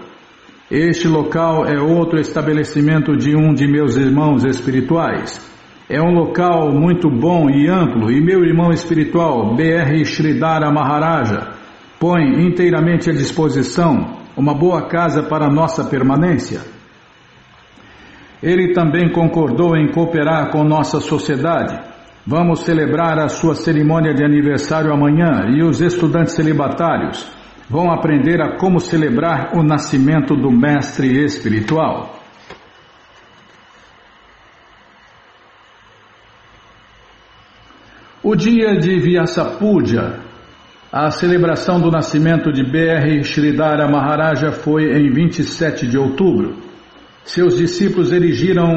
Este local é outro estabelecimento de um de meus irmãos espirituais. É um local muito bom e amplo, e meu irmão espiritual, B.R. Sridhara Maharaja, põe inteiramente à disposição uma boa casa para nossa permanência. Ele também concordou em cooperar com nossa sociedade. Vamos celebrar a sua cerimônia de aniversário amanhã, e os estudantes celibatários vão aprender a como celebrar o nascimento do mestre espiritual. O dia de Vyasa Puja, a celebração do nascimento de B.R. Sridhara Maharaja foi em 27 de outubro. Seus discípulos erigiram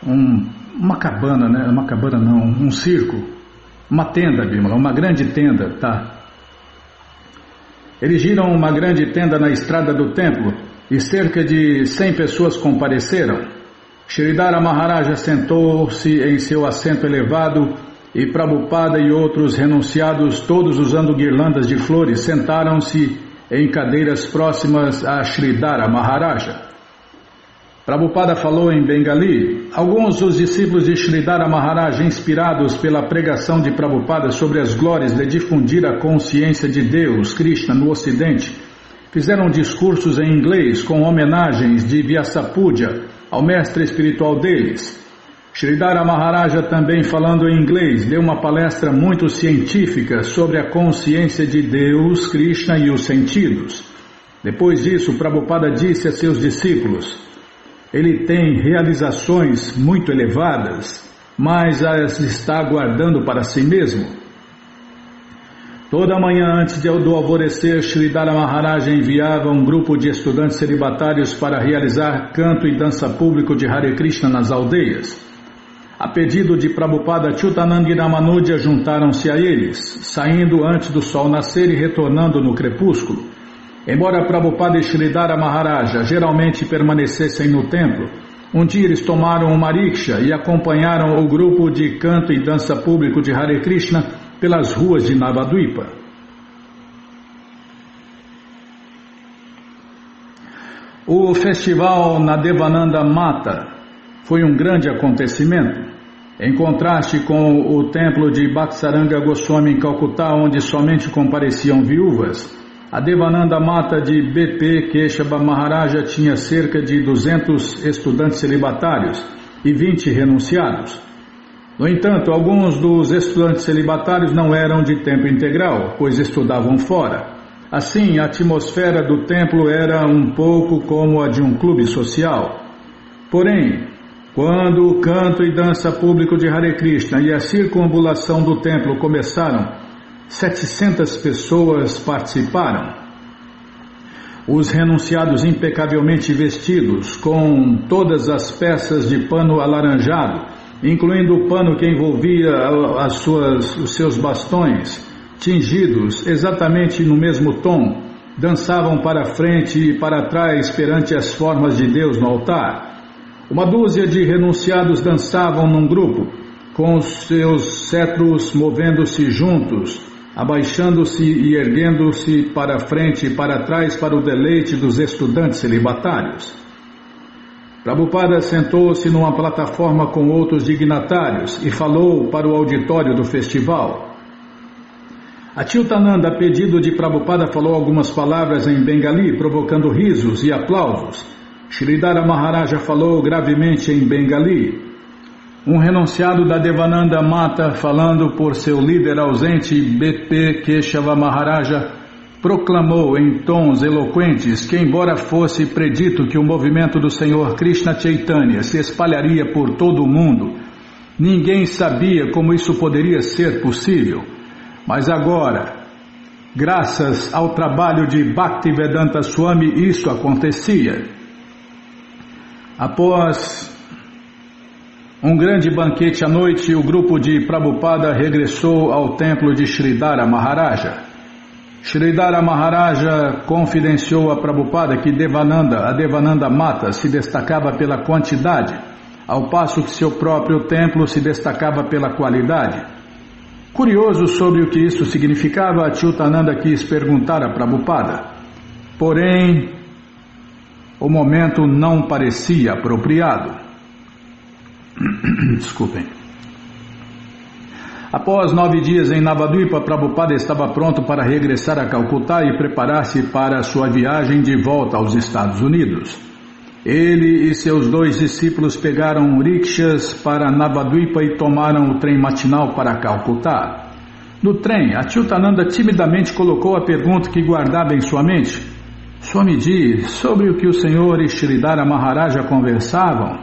uma cabana, né? Um circo, uma tenda, Bimala, uma grande tenda, tá? Erigiram uma grande tenda na estrada do templo e cerca de 100 pessoas compareceram. Sridhara Maharaja sentou-se em seu assento elevado e Prabhupada e outros renunciados, todos usando guirlandas de flores, sentaram-se em cadeiras próximas a Sridhara Maharaja. Prabhupada falou em Bengali. Alguns dos discípulos de Sridhara Maharaja, inspirados pela pregação de Prabhupada sobre as glórias de difundir a consciência de Deus, Krishna, no Ocidente, fizeram discursos em inglês com homenagens de Vyasa Puja ao mestre espiritual deles. Sridhara Maharaja, também falando em inglês, deu uma palestra muito científica sobre a consciência de Deus, Krishna e os sentidos. Depois disso, Prabhupada disse a seus discípulos: ele tem realizações muito elevadas, mas as está guardando para si mesmo. Toda manhã antes do alvorecer, Sridhara Maharaja enviava um grupo de estudantes celibatários para realizar canto e dança público de Hare Krishna nas aldeias. A pedido de Prabhupada, Achyutananda e Ramanuja juntaram-se a eles, saindo antes do sol nascer e retornando no crepúsculo. Embora Prabhupada e Sridhara Maharaja geralmente permanecessem no templo, um dia eles tomaram uma rickshaw e acompanharam o grupo de canto e dança público de Hare Krishna pelas ruas de Navadvipa. O festival na Devananda Mata foi um grande acontecimento, em contraste com o templo de Bhaktisaranga Goswami em Calcutá, onde somente compareciam viúvas. A Devananda Mata de B.P. Keshava Maharaja tinha cerca de 200 estudantes celibatários e 20 renunciados. No entanto, alguns dos estudantes celibatários não eram de tempo integral, pois estudavam fora. Assim, a atmosfera do templo era um pouco como a de um clube social. Porém, quando o canto e dança público de Hare Krishna e a circunambulação do templo começaram, 700 pessoas participaram. Os renunciados impecavelmente vestidos, com todas as peças de pano alaranjado, incluindo o pano que envolvia os seus bastões, tingidos exatamente no mesmo tom, dançavam para frente e para trás perante as formas de Deus no altar. Uma dúzia de renunciados dançavam num grupo, com os seus cetros movendo-se juntos, abaixando-se e erguendo-se para frente e para trás para o deleite dos estudantes celibatários. Prabhupada sentou-se numa plataforma com outros dignatários e falou para o auditório do festival. Achyutananda, a pedido de Prabhupada, falou algumas palavras em Bengali, provocando risos e aplausos. Sridhara Maharaja falou gravemente em Bengali. Um renunciado da Devananda Mata, falando por seu líder ausente, B.P. Keshava Maharaja, proclamou em tons eloquentes que, embora fosse predito que o movimento do Senhor Krishna Chaitanya se espalharia por todo o mundo, ninguém sabia como isso poderia ser possível. Mas agora, graças ao trabalho de Bhaktivedanta Swami, isso acontecia. Após um grande banquete à noite, o grupo de Prabhupada regressou ao templo de Sridhara Maharaja. Sridhara Maharaja confidenciou a Prabhupada que a Devananda Mata se destacava pela quantidade, ao passo que seu próprio templo se destacava pela qualidade. Curioso sobre o que isso significava, Achyutananda quis perguntar a Prabhupada. Porém, o momento não parecia apropriado. Desculpem. Após 9 dias em Navadvipa, Prabhupada estava pronto para regressar a Calcutá e preparar-se para sua viagem de volta aos Estados Unidos. Ele e seus 2 discípulos pegaram rickshaws para Navadvipa e tomaram o trem matinal para Calcutá. No trem, Achyutananda timidamente colocou a pergunta que guardava em sua mente. Swamiji, sobre o que o senhor e Sridhara Maharaja conversavam?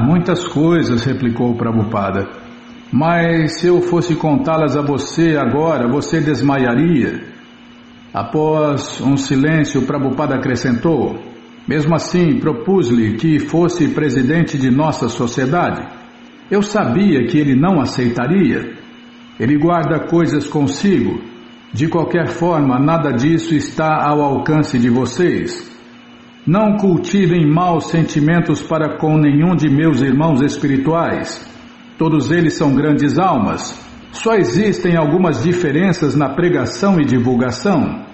Muitas coisas, replicou Prabhupada. Mas se eu fosse contá-las a você agora, você desmaiaria. Após um silêncio, Prabhupada acrescentou: mesmo assim, propus-lhe que fosse presidente de nossa sociedade. Eu sabia que ele não aceitaria. Ele guarda coisas consigo. De qualquer forma, nada disso está ao alcance de vocês. Não cultivem maus sentimentos para com nenhum de meus irmãos espirituais. Todos eles são grandes almas. Só existem algumas diferenças na pregação e divulgação.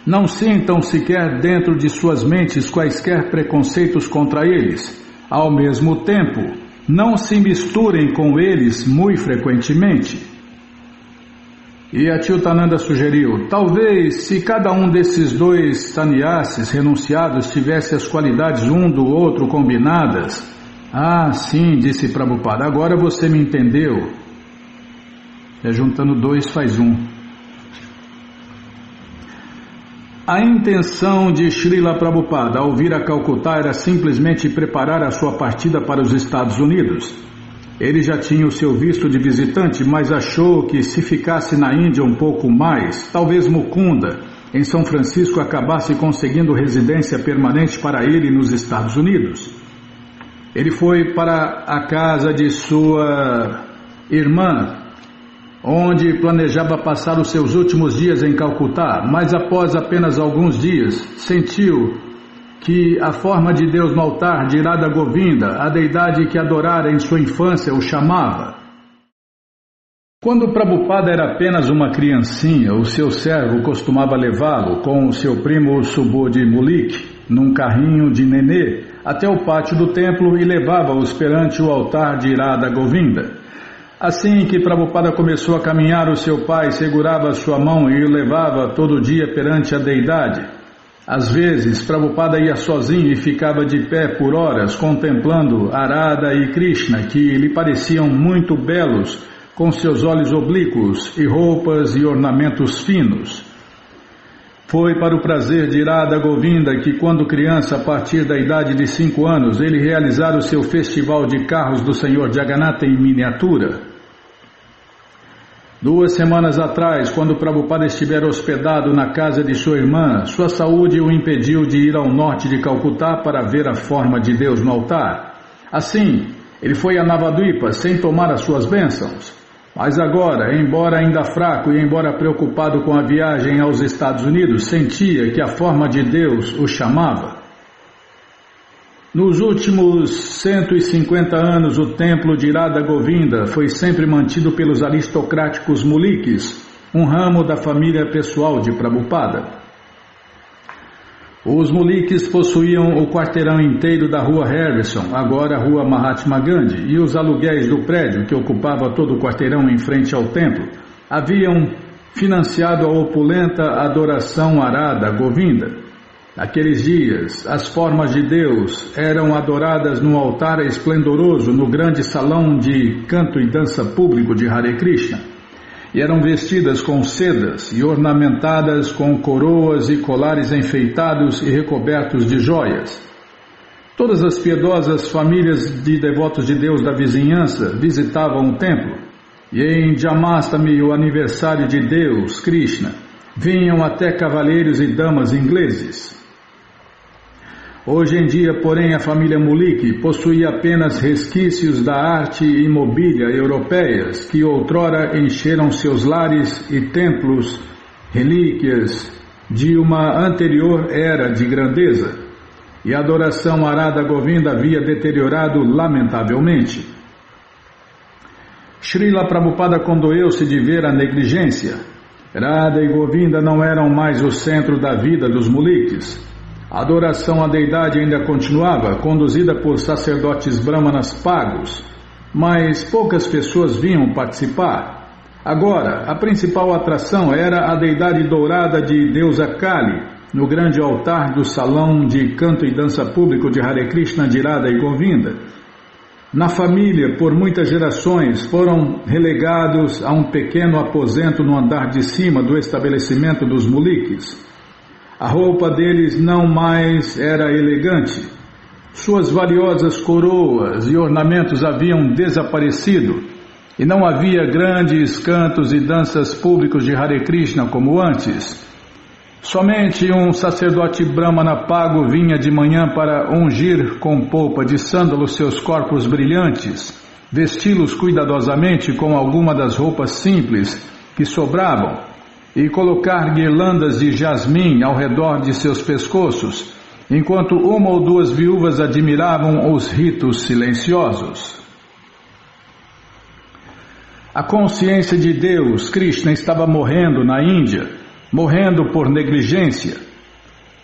Não sintam sequer dentro de suas mentes quaisquer preconceitos contra eles. Ao mesmo tempo, não se misturem com eles muito frequentemente. E Achyutananda sugeriu: talvez se cada um desses 2 sannyasis renunciados tivesse as qualidades um do outro combinadas. Sim, disse Prabhupada, agora você me entendeu. Juntando 2 faz 1. A intenção de Srila Prabhupada ao vir a Calcutá era simplesmente preparar a sua partida para os Estados Unidos. Ele já tinha o seu visto de visitante, mas achou que se ficasse na Índia um pouco mais, talvez Mukunda, em São Francisco, acabasse conseguindo residência permanente para ele nos Estados Unidos. Ele foi para a casa de sua irmã, onde planejava passar os seus últimos dias em Calcutá, mas após apenas alguns dias, sentiu que a forma de Deus no altar de Radha Govinda, a deidade que adorara em sua infância, o chamava. Quando Prabhupada era apenas uma criancinha, o seu servo costumava levá-lo com o seu primo Subodhi Mulik num carrinho de nenê até o pátio do templo e levava-os perante o altar de Radha Govinda. Assim que Prabhupada começou a caminhar, o seu pai segurava sua mão e o levava todo dia perante a deidade. Às vezes, Prabhupada ia sozinho e ficava de pé por horas contemplando Radha e Krishna, que lhe pareciam muito belos, com seus olhos oblíquos e roupas e ornamentos finos. Foi para o prazer de Radha Govinda que, quando criança, a partir da idade de 5 anos, ele realizara o seu festival de carros do Senhor Jagannatha em miniatura. 2 semanas atrás, quando Prabhupada estivera hospedado na casa de sua irmã, sua saúde o impediu de ir ao norte de Calcutá para ver a forma de Deus no altar. Assim, ele foi a Navadvipa sem tomar as suas bênçãos. Mas agora, embora ainda fraco e embora preocupado com a viagem aos Estados Unidos, sentia que a forma de Deus o chamava. Nos últimos 150 anos, o templo de Radha Govinda foi sempre mantido pelos aristocráticos Muliks, um ramo da família pessoal de Prabhupada. Os Muliks possuíam o quarteirão inteiro da rua Harrison, agora rua Mahatma Gandhi, e os aluguéis do prédio que ocupava todo o quarteirão em frente ao templo haviam financiado a opulenta adoração a Radha Govinda. Naqueles dias, as formas de Deus eram adoradas no altar esplendoroso no grande salão de canto e dança público de Hare Krishna, e eram vestidas com sedas e ornamentadas com coroas e colares enfeitados e recobertos de joias. Todas as piedosas famílias de devotos de Deus da vizinhança visitavam o templo, e em Jamastami, o aniversário de Deus, Krishna, vinham até cavalheiros e damas ingleses. Hoje em dia, porém, a família Mulik possuía apenas resquícios da arte e mobília europeias que outrora encheram seus lares e templos, relíquias de uma anterior era de grandeza, e a adoração a Radha Govinda havia deteriorado lamentavelmente. Srila Prabhupada condoeu-se de ver a negligência. Radha e Govinda não eram mais o centro da vida dos Muliks. A adoração à deidade ainda continuava, conduzida por sacerdotes brahmanas pagos, mas poucas pessoas vinham participar. Agora, a principal atração era a deidade dourada de deusa Kali, no grande altar do salão de canto e dança público de Hare Krishna de Radha e Govinda. Na família, por muitas gerações, foram relegados a um pequeno aposento no andar de cima do estabelecimento dos Muliks. A roupa deles não mais era elegante. Suas valiosas coroas e ornamentos haviam desaparecido e não havia grandes cantos e danças públicos de Hare Krishna como antes. Somente um sacerdote brahmana pago vinha de manhã para ungir com polpa de sândalo seus corpos brilhantes, vesti-los cuidadosamente com alguma das roupas simples que sobravam, e colocar guirlandas de jasmim ao redor de seus pescoços, enquanto 1 ou 2 viúvas admiravam os ritos silenciosos. A consciência de Deus, Krishna, estava morrendo na Índia, morrendo por negligência.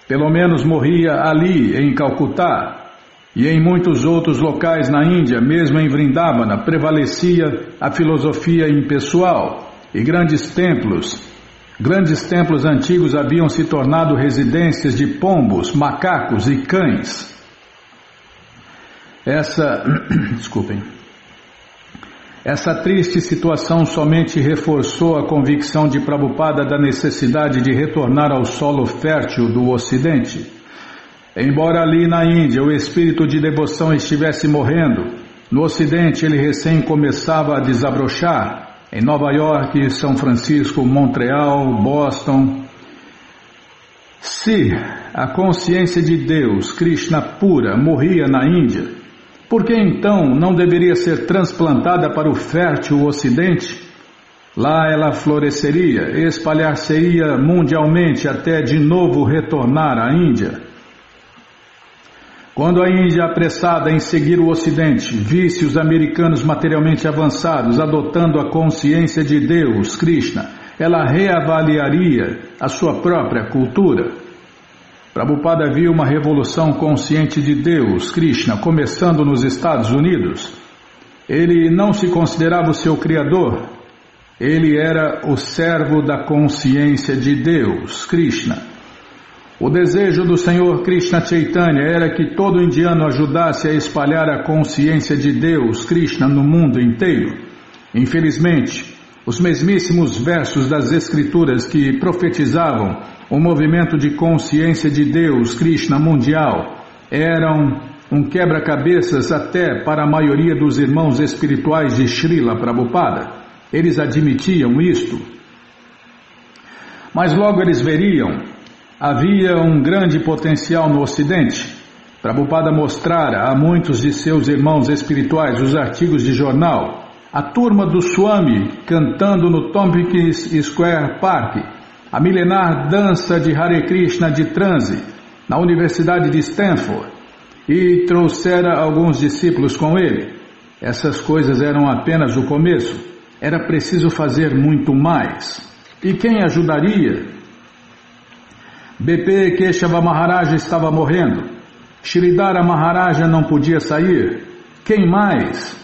Pelo menos morria ali, em Calcutá, e em muitos outros locais na Índia, mesmo em Vrindavana, prevalecia a filosofia impessoal, e grandes templos antigos haviam se tornado residências de pombos, macacos e cães. Essa triste situação somente reforçou a convicção de Prabhupada da necessidade de retornar ao solo fértil do Ocidente. Embora ali na Índia o espírito de devoção estivesse morrendo, no Ocidente ele recém começava a desabrochar. Em Nova York, São Francisco, Montreal, Boston. Se a consciência de Deus, Krishna pura, morria na Índia, por que então não deveria ser transplantada para o fértil Ocidente? Lá ela floresceria, espalhar-se-ia mundialmente até de novo retornar à Índia. Quando a Índia, apressada em seguir o Ocidente, visse os americanos materialmente avançados adotando a consciência de Deus, Krishna, ela reavaliaria a sua própria cultura. Prabhupada viu uma revolução consciente de Deus, Krishna, começando nos Estados Unidos. Ele não se considerava o seu criador. Ele era o servo da consciência de Deus, Krishna. O desejo do Senhor Krishna Chaitanya era que todo indiano ajudasse a espalhar a consciência de Deus, Krishna, no mundo inteiro. Infelizmente, os mesmíssimos versos das Escrituras que profetizavam o movimento de consciência de Deus, Krishna, mundial, eram um quebra-cabeças até para a maioria dos irmãos espirituais de Srila Prabhupada. Eles admitiam isto. Mas logo eles veriam, havia um grande potencial no Ocidente. Prabhupada mostrara a muitos de seus irmãos espirituais os artigos de jornal, a turma do Swami cantando no Tompkins Square Park, a milenar dança de Hare Krishna de transe na Universidade de Stanford, e trouxera alguns discípulos com ele. Essas coisas eram apenas o começo. Era preciso fazer muito mais. E quem ajudaria? B.P. Keshava Maharaja estava morrendo. Sridhara Maharaja não podia sair. Quem mais?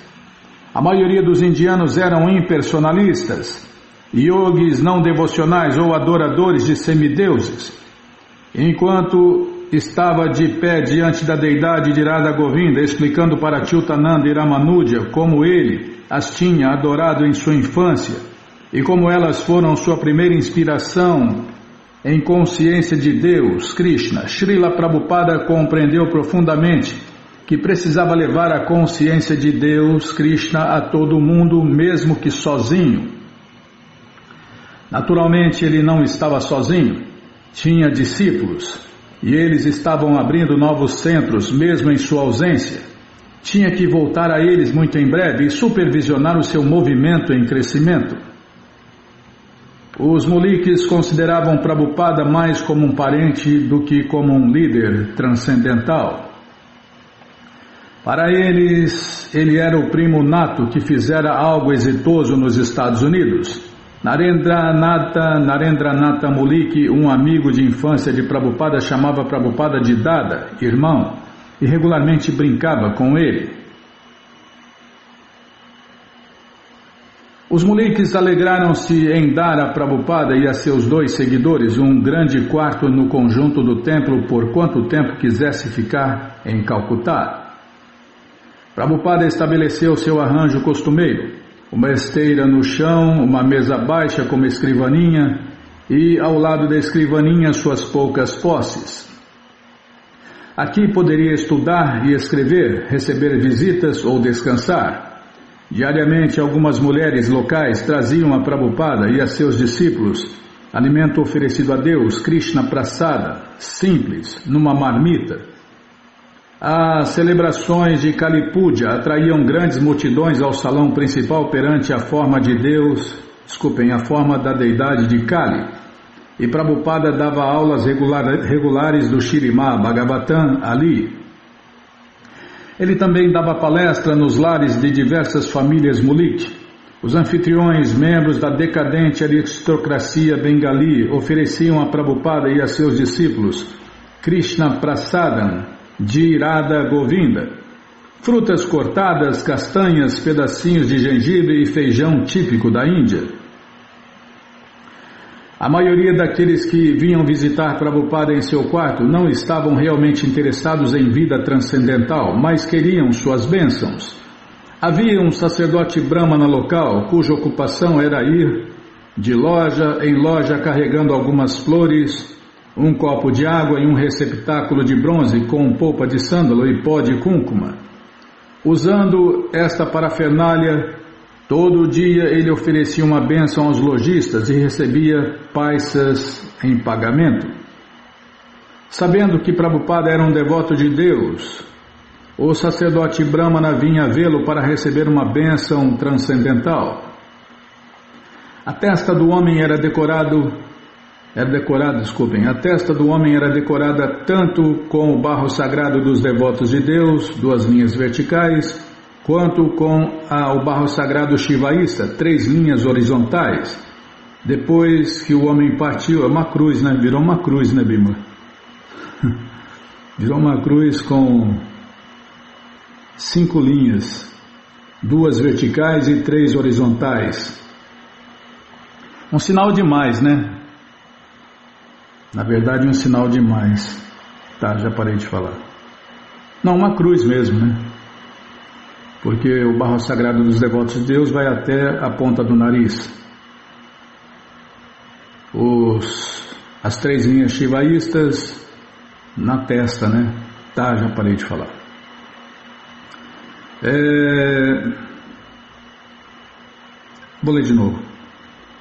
A maioria dos indianos eram impersonalistas, yogis não devocionais ou adoradores de semideuses. Enquanto estava de pé diante da deidade de Radha Govinda, explicando para Achyutananda e Ramanuja como ele as tinha adorado em sua infância e como elas foram sua primeira inspiração em consciência de Deus, Krishna, Srila Prabhupada compreendeu profundamente que precisava levar a consciência de Deus, Krishna, a todo mundo, mesmo que sozinho. Naturalmente, ele não estava sozinho, tinha discípulos, e eles estavam abrindo novos centros, mesmo em sua ausência. Tinha que voltar a eles muito em breve e supervisionar o seu movimento em crescimento. Os Muliks consideravam Prabhupada mais como um parente do que como um líder transcendental. Para eles, ele era o primo nato que fizera algo exitoso nos Estados Unidos. Narendranatha Mulik, um amigo de infância de Prabhupada, chamava Prabhupada de Dada, irmão, e regularmente brincava com ele. Os Muliks alegraram-se em dar a Prabhupada e a seus 2 seguidores um grande quarto no conjunto do templo por quanto tempo quisesse ficar em Calcutá. Prabhupada estabeleceu seu arranjo costumeiro, uma esteira no chão, uma mesa baixa com uma escrivaninha e, ao lado da escrivaninha, suas poucas posses. Aqui poderia estudar e escrever, receber visitas ou descansar. Diariamente, algumas mulheres locais traziam a Prabhupada e a seus discípulos alimento oferecido a Deus, Krishna Prasada, simples, numa marmita. As celebrações de Kali Puja atraíam grandes multidões ao salão principal perante a forma de Deus, a forma da deidade de Kali. E Prabhupada dava aulas regulares do Śrīmad Bhagavatam ali. Ele também dava palestra nos lares de diversas famílias Mulik. Os anfitriões, membros da decadente aristocracia bengali, ofereciam a Prabhupada e a seus discípulos Krishna Prasadam de Radha Govinda, frutas cortadas, castanhas, pedacinhos de gengibre e feijão típico da Índia. A maioria daqueles que vinham visitar Prabhupada em seu quarto não estavam realmente interessados em vida transcendental, mas queriam suas bênçãos. Havia um sacerdote brahmana local, cuja ocupação era ir de loja em loja carregando algumas flores, um copo de água e um receptáculo de bronze com polpa de sândalo e pó de cúrcuma. Usando esta parafernália, todo dia ele oferecia uma bênção aos lojistas e recebia paisas em pagamento. Sabendo que Prabhupada era um devoto de Deus, o sacerdote brahmana vinha vê-lo para receber uma bênção transcendental. A testa do homem era decorado era decorada, desculpem, a testa do homem era decorada tanto com o barro sagrado dos devotos de Deus, 2 linhas verticais, quanto com o barro sagrado shivaísta, 3 linhas horizontais. Depois que o homem partiu, é uma cruz, né? Virou uma cruz, né, Bima? Virou uma cruz com 5 linhas, 2 verticais e 3 horizontais. Um sinal de mais, né? Na verdade, um sinal de mais. Tá, já parei de falar. Não, uma cruz mesmo, né? Porque o barro sagrado dos devotos de Deus vai até a ponta do nariz. As 3 linhas shivaístas na testa, né? Tá, já parei de falar. Vou ler de novo.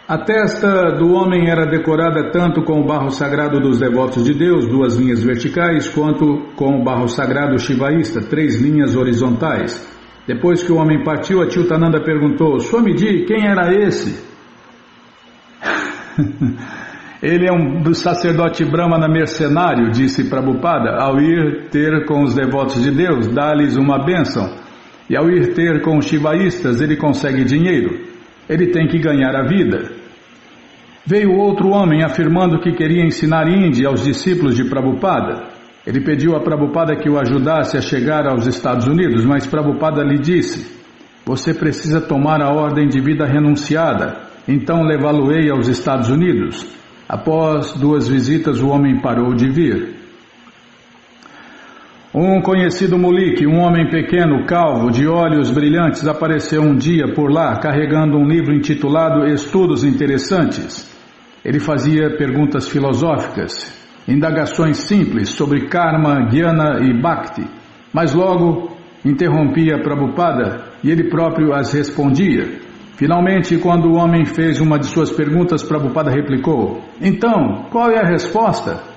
A testa do homem era decorada tanto com o barro sagrado dos devotos de Deus, 2 linhas verticais, quanto com o barro sagrado shivaísta, 3 linhas horizontais. Depois que o homem partiu, Achyutananda perguntou: Swamiji, quem era esse? Ele é um sacerdote brahmana mercenário, disse Prabhupada, ao ir ter com os devotos de Deus, dá-lhes uma bênção. E ao ir ter com os shivaístas, ele consegue dinheiro. Ele tem que ganhar a vida. Veio outro homem afirmando que queria ensinar hindi aos discípulos de Prabhupada. Ele pediu a Prabhupada que o ajudasse a chegar aos Estados Unidos, mas Prabhupada lhe disse: você precisa tomar a ordem de vida renunciada, então levá-lo-ei aos Estados Unidos. Após 2 visitas, o homem parou de vir. Um conhecido mulique, um homem pequeno, calvo, de olhos brilhantes, apareceu um dia por lá, carregando um livro intitulado Estudos Interessantes. Ele fazia perguntas filosóficas, indagações simples sobre karma, jnana e bhakti, mas logo interrompia Prabhupada e ele próprio as respondia. Finalmente, quando o homem fez uma de suas perguntas, Prabhupada replicou: então, qual é a resposta?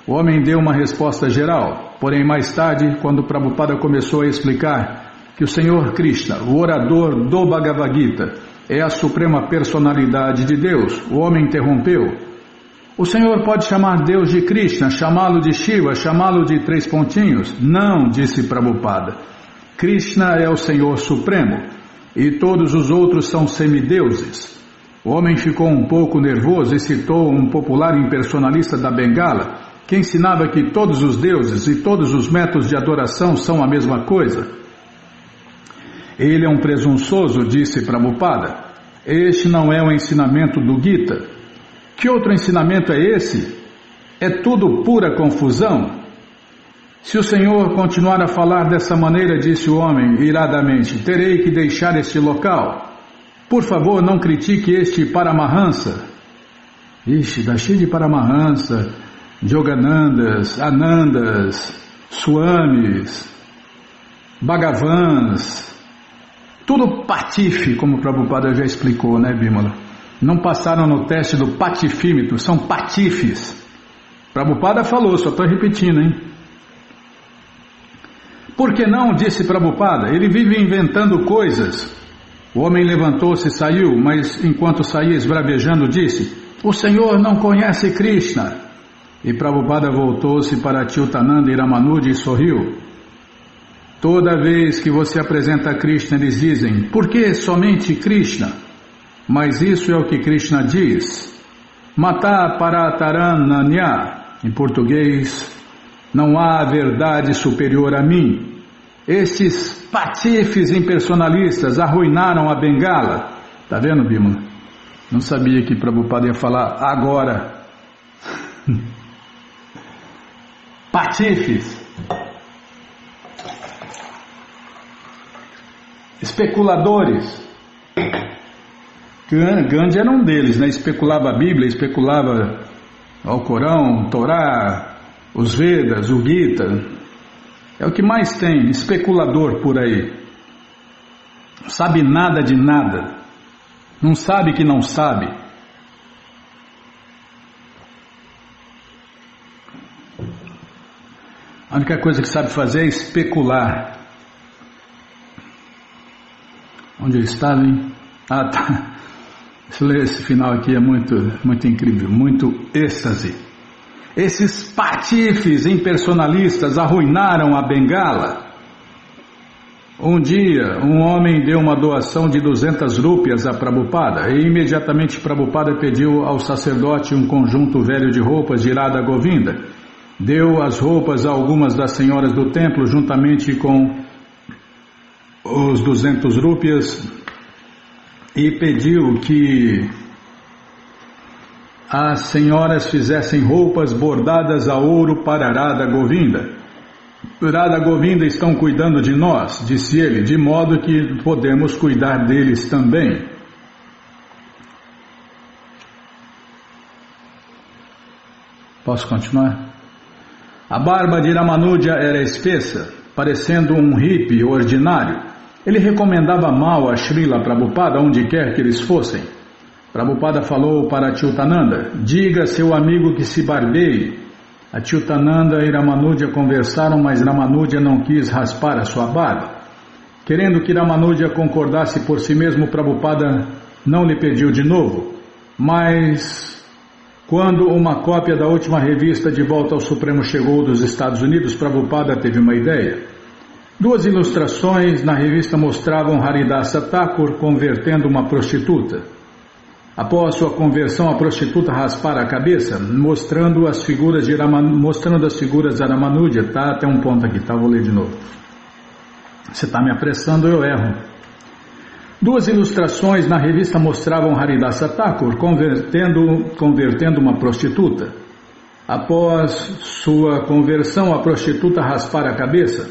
O homem deu uma resposta geral, porém mais tarde, quando Prabhupada começou a explicar que o Senhor Krishna, o orador do Bhagavad Gita, é a suprema personalidade de Deus, o homem interrompeu: o Senhor pode chamar Deus de Krishna, chamá-lo de Shiva, chamá-lo de 3 pontinhos? Não, disse Prabhupada. Krishna é o Senhor Supremo e todos os outros são semideuses. O homem ficou um pouco nervoso e citou um popular impersonalista da Bengala, que ensinava que todos os deuses e todos os métodos de adoração são a mesma coisa. Ele é um presunçoso, disse Prabhupada. Este não é o ensinamento do Gita. Que outro ensinamento é esse? É tudo pura confusão. Se o Senhor continuar a falar dessa maneira, disse o homem iradamente, terei que deixar este local. Por favor, não critique este Paramahansa. Ixi, dá cheio de Paramahansa, Yoganandas, Anandas, Swamis, Bhagavans, tudo patife, como o Prabhupada já explicou, né, Bimala? Não passaram no teste do patifímetro, são patifes. Prabhupada falou, só estou repetindo, hein? Por que não, disse Prabhupada, ele vive inventando coisas. O homem levantou-se e saiu, mas enquanto saía esbravejando disse: o Senhor não conhece Krishna. E Prabhupada voltou-se para Achyutananda e Ramanuja e sorriu. Toda vez que você apresenta Krishna, eles dizem: por que somente Krishna? Mas isso é o que Krishna diz. Mata paratarananya, em português, não há verdade superior a mim. Estes patifes impersonalistas arruinaram a Bengala. Tá vendo, Bimala? Não sabia que Prabhupada ia falar agora. Patifes, especuladores. Gandhi era um deles, né? Especulava a Bíblia, especulava o Corão, Torá, os Vedas, o Gita. É o que mais tem, especulador por aí. Não sabe nada de nada. Não sabe que não sabe. A única coisa que sabe fazer é especular. Onde eu estava, hein? Ah, tá. Esse final aqui é muito, muito incrível, muito êxtase. Esses patifes impersonalistas arruinaram a Bengala. Um dia, um homem deu uma doação de 200 rúpias a Prabhupada e imediatamente Prabhupada pediu ao sacerdote um conjunto velho de roupas de Radha Govinda. Deu as roupas a algumas das senhoras do templo juntamente com os 200 rúpias e pediu que as senhoras fizessem roupas bordadas a ouro para Radha Govinda. Radha Govinda estão cuidando de nós, disse ele, de modo que podemos cuidar deles também. Posso continuar? A barba de Ramanuja era espessa, parecendo um hippie ordinário. Ele recomendava mal a Srila Prabhupada onde quer que eles fossem. Prabhupada falou para Achyutananda: diga a seu amigo que se barbeie. Achyutananda e Ramanuja conversaram, mas Ramanuja não quis raspar a sua barba. Querendo que Ramanuja concordasse por si mesmo, Prabhupada não lhe pediu de novo. Mas quando uma cópia da última revista De Volta ao Supremo chegou dos Estados Unidos, Prabhupada teve uma ideia. 2 ilustrações na revista mostravam Haridasa Thakur convertendo uma prostituta. Após sua conversão, a prostituta raspara a cabeça, mostrando as figuras de Ramanuja. Tá até um ponto aqui, tá? Vou ler de novo. Você está me apressando, eu erro. 2 ilustrações na revista mostravam Haridasa Thakur convertendo uma prostituta. Após sua conversão, a prostituta raspara a cabeça,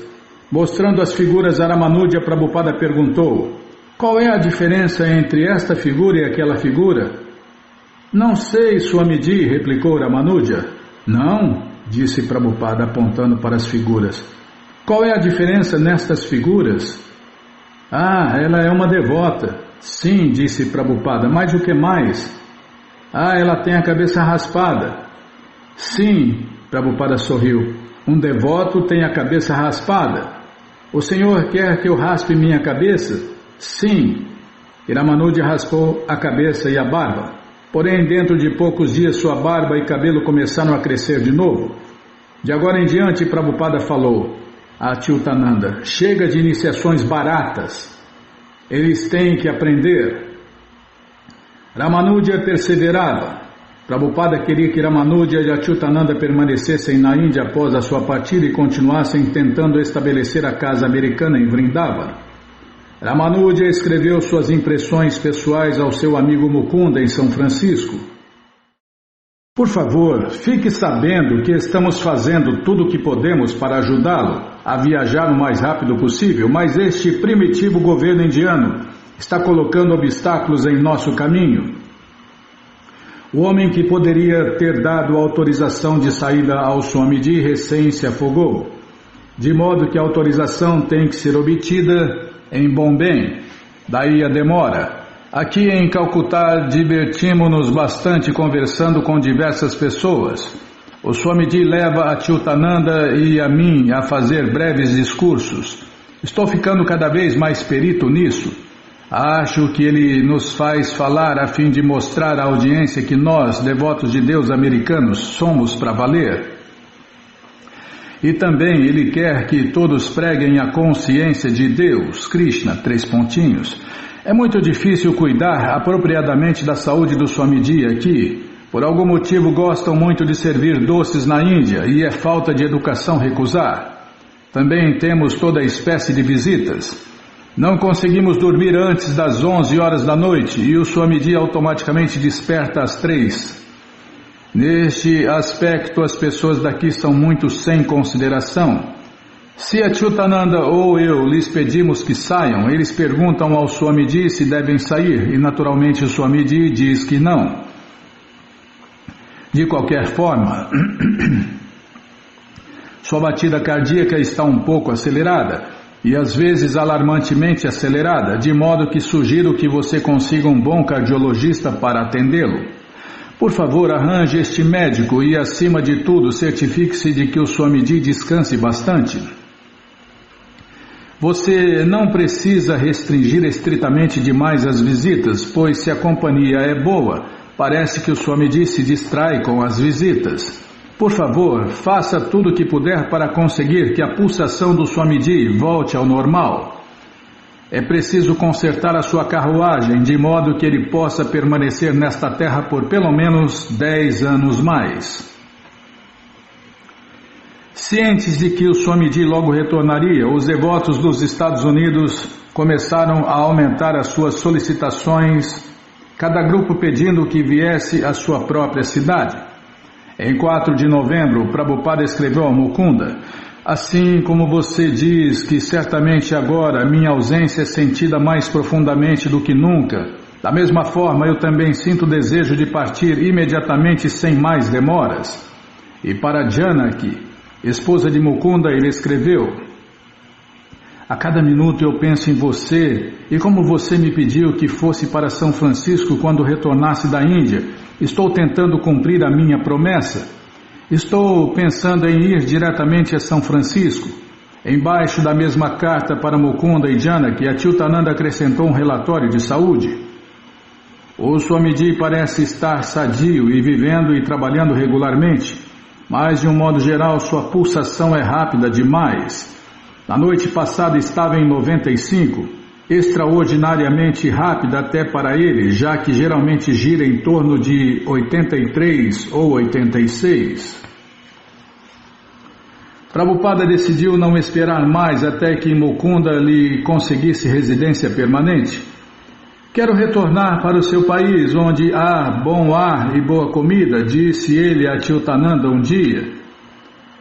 mostrando as figuras de Ramanuja. Prabhupada perguntou: qual é a diferença entre esta figura e aquela figura? Não sei, Swamiji, replicou Ramanuja. Não, disse Prabhupada apontando para as figuras. Qual é a diferença nestas figuras? Ah, ela é uma devota. Sim, disse Prabhupada, mas o que mais? Ah, ela tem a cabeça raspada. Sim, Prabhupada sorriu. Um devoto tem a cabeça raspada. O senhor quer que eu raspe minha cabeça? Sim. Ramanuja raspou a cabeça e a barba. Porém, dentro de poucos dias, sua barba e cabelo começaram a crescer de novo. De agora em diante, Prabhupada falou a Achyutananda: chega de iniciações baratas. Eles têm que aprender. Ramanuja perseverava. Prabhupada queria que Ramanuja e Achyutananda permanecessem na Índia após a sua partida e continuassem tentando estabelecer a casa americana em Vrindavana. Ramanuja escreveu suas impressões pessoais ao seu amigo Mukunda em São Francisco. Por favor, fique sabendo que estamos fazendo tudo o que podemos para ajudá-lo a viajar o mais rápido possível, mas este primitivo governo indiano está colocando obstáculos em nosso caminho. O homem que poderia ter dado autorização de saída ao Swamiji recém se afogou, de modo que a autorização tem que ser obtida em Bombay, daí a demora. Aqui em Calcutá divertimos-nos bastante conversando com diversas pessoas. O Swamiji leva Achyutananda e a mim a fazer breves discursos. Estou ficando cada vez mais perito nisso. Acho que ele nos faz falar a fim de mostrar à audiência que nós, devotos de Deus americanos, somos para valer. E também ele quer que todos preguem a consciência de Deus, Krishna, 3 pontinhos. É muito difícil cuidar apropriadamente da saúde do Swamiji aqui. Por algum motivo gostam muito de servir doces na Índia e é falta de educação recusar. Também temos toda espécie de visitas. Não conseguimos dormir antes das 11 horas da noite e o Swamiji automaticamente desperta às 3. Neste aspecto, as pessoas daqui são muito sem consideração. Se Achyutananda ou eu lhes pedimos que saiam, eles perguntam ao Swamiji se devem sair e naturalmente o Swamiji diz que não. De qualquer forma, sua batida cardíaca está um pouco acelerada e às vezes alarmantemente acelerada, de modo que sugiro que você consiga um bom cardiologista para atendê-lo. Por favor, arranje este médico e, acima de tudo, certifique-se de que o Swamiji descanse bastante. Você não precisa restringir estritamente demais as visitas, pois se a companhia é boa, parece que o Swamiji se distrai com as visitas. Por favor, faça tudo o que puder para conseguir que a pulsação do Swamiji volte ao normal. É preciso consertar a sua carruagem de modo que ele possa permanecer nesta terra por pelo menos 10 anos mais. Cientes de que o Swamiji logo retornaria, os devotos dos Estados Unidos começaram a aumentar as suas solicitações, cada grupo pedindo que viesse à sua própria cidade. Em 4 de novembro, Prabhupada escreveu a Mukunda: assim como você diz que certamente agora minha ausência é sentida mais profundamente do que nunca, da mesma forma eu também sinto o desejo de partir imediatamente sem mais demoras. E para Janaki, esposa de Mukunda, ele escreveu: a cada minuto eu penso em você, e como você me pediu que fosse para São Francisco quando retornasse da Índia, estou tentando cumprir a minha promessa. Estou pensando em ir diretamente a São Francisco. Embaixo da mesma carta para Mukunda e Janaki, Achyutananda acrescentou um relatório de saúde. O Swamiji parece estar sadio e vivendo e trabalhando regularmente, mas de um modo geral sua pulsação é rápida demais. Na noite passada estava em 95, extraordinariamente rápida até para ele, já que geralmente gira em torno de 83 ou 86. Prabhupada decidiu não esperar mais até que Mukunda lhe conseguisse residência permanente. Quero retornar para o seu país, onde há bom ar e boa comida, disse ele a Achyutananda um dia.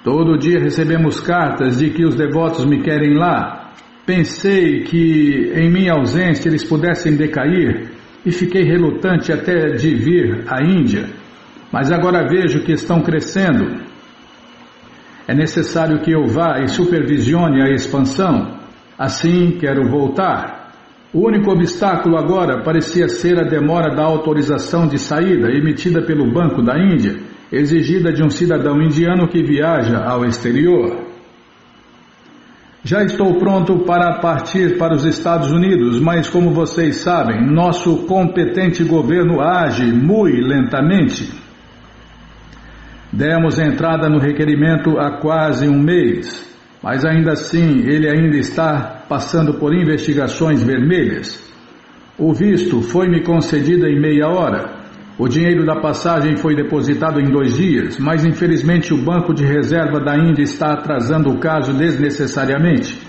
Todo dia recebemos cartas de que os devotos me querem lá. Pensei que em minha ausência eles pudessem decair e fiquei relutante até de vir à Índia, mas agora vejo que estão crescendo. É necessário que eu vá e supervisione a expansão. Assim quero voltar. O único obstáculo agora parecia ser a demora da autorização de saída emitida pelo Banco da Índia, exigida de um cidadão indiano que viaja ao exterior. Já estou pronto para partir para os Estados Unidos, mas como vocês sabem, nosso competente governo age muito lentamente. Demos entrada no requerimento há quase um mês, mas ainda assim ele ainda está passando por investigações vermelhas. O visto foi-me concedido em meia hora. O dinheiro da passagem foi depositado em 2 dias, mas infelizmente o Banco de Reserva da Índia está atrasando o caso desnecessariamente.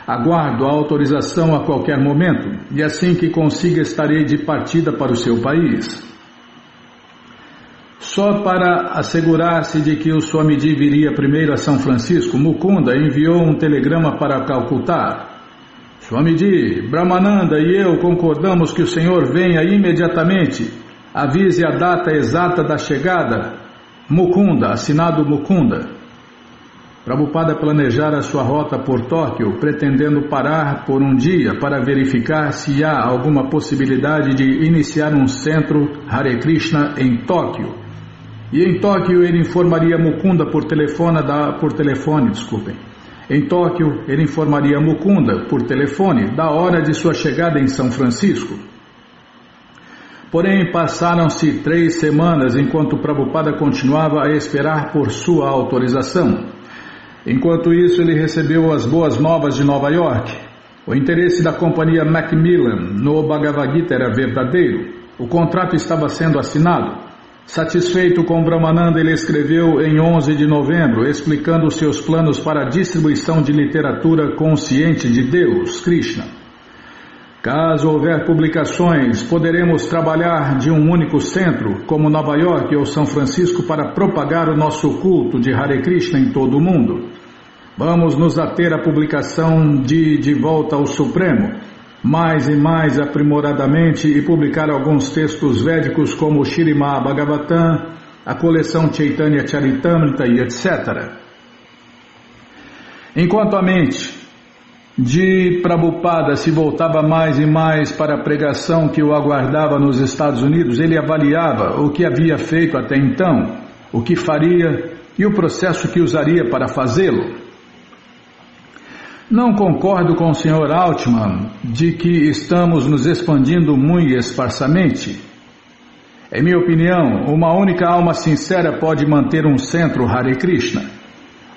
Aguardo a autorização a qualquer momento, e assim que consiga estarei de partida para o seu país. Só para assegurar-se de que o Swamiji viria primeiro a São Francisco, Mukunda enviou um telegrama para Calcutá. Swamiji, Brahmananda e eu concordamos que o senhor venha imediatamente. Avise a data exata da chegada. Mukunda, assinado Mukunda. Prabhupada planejara sua rota por Tóquio, pretendendo parar por um dia para verificar se há alguma possibilidade de iniciar um centro Hare Krishna em Tóquio. E em Tóquio ele informaria Mukunda por telefone. Em Tóquio ele informaria Mukunda por telefone da hora de sua chegada em São Francisco. Porém, passaram-se 3 semanas enquanto Prabhupada continuava a esperar por sua autorização. Enquanto isso, ele recebeu as boas novas de Nova York. O interesse da companhia Macmillan no Bhagavad Gita era verdadeiro. O contrato estava sendo assinado. Satisfeito com Brahmananda, ele escreveu em 11 de novembro, explicando seus planos para a distribuição de literatura consciente de Deus, Krishna. Caso houver publicações, poderemos trabalhar de um único centro, como Nova York ou São Francisco, para propagar o nosso culto de Hare Krishna em todo o mundo. Vamos nos ater à publicação de Volta ao Supremo, mais e mais aprimoradamente, e publicar alguns textos védicos como o Śrīmad Bhagavatam, a coleção Chaitanya Charitamrita e etc. Enquanto a mente de Prabhupada se voltava mais e mais para a pregação que o aguardava nos Estados Unidos, ele avaliava o que havia feito até então, o que faria e o processo que usaria para fazê-lo. Não concordo com o Sr. Altman de que estamos nos expandindo muito esparsamente. Em minha opinião, uma única alma sincera pode manter um centro Hare Krishna.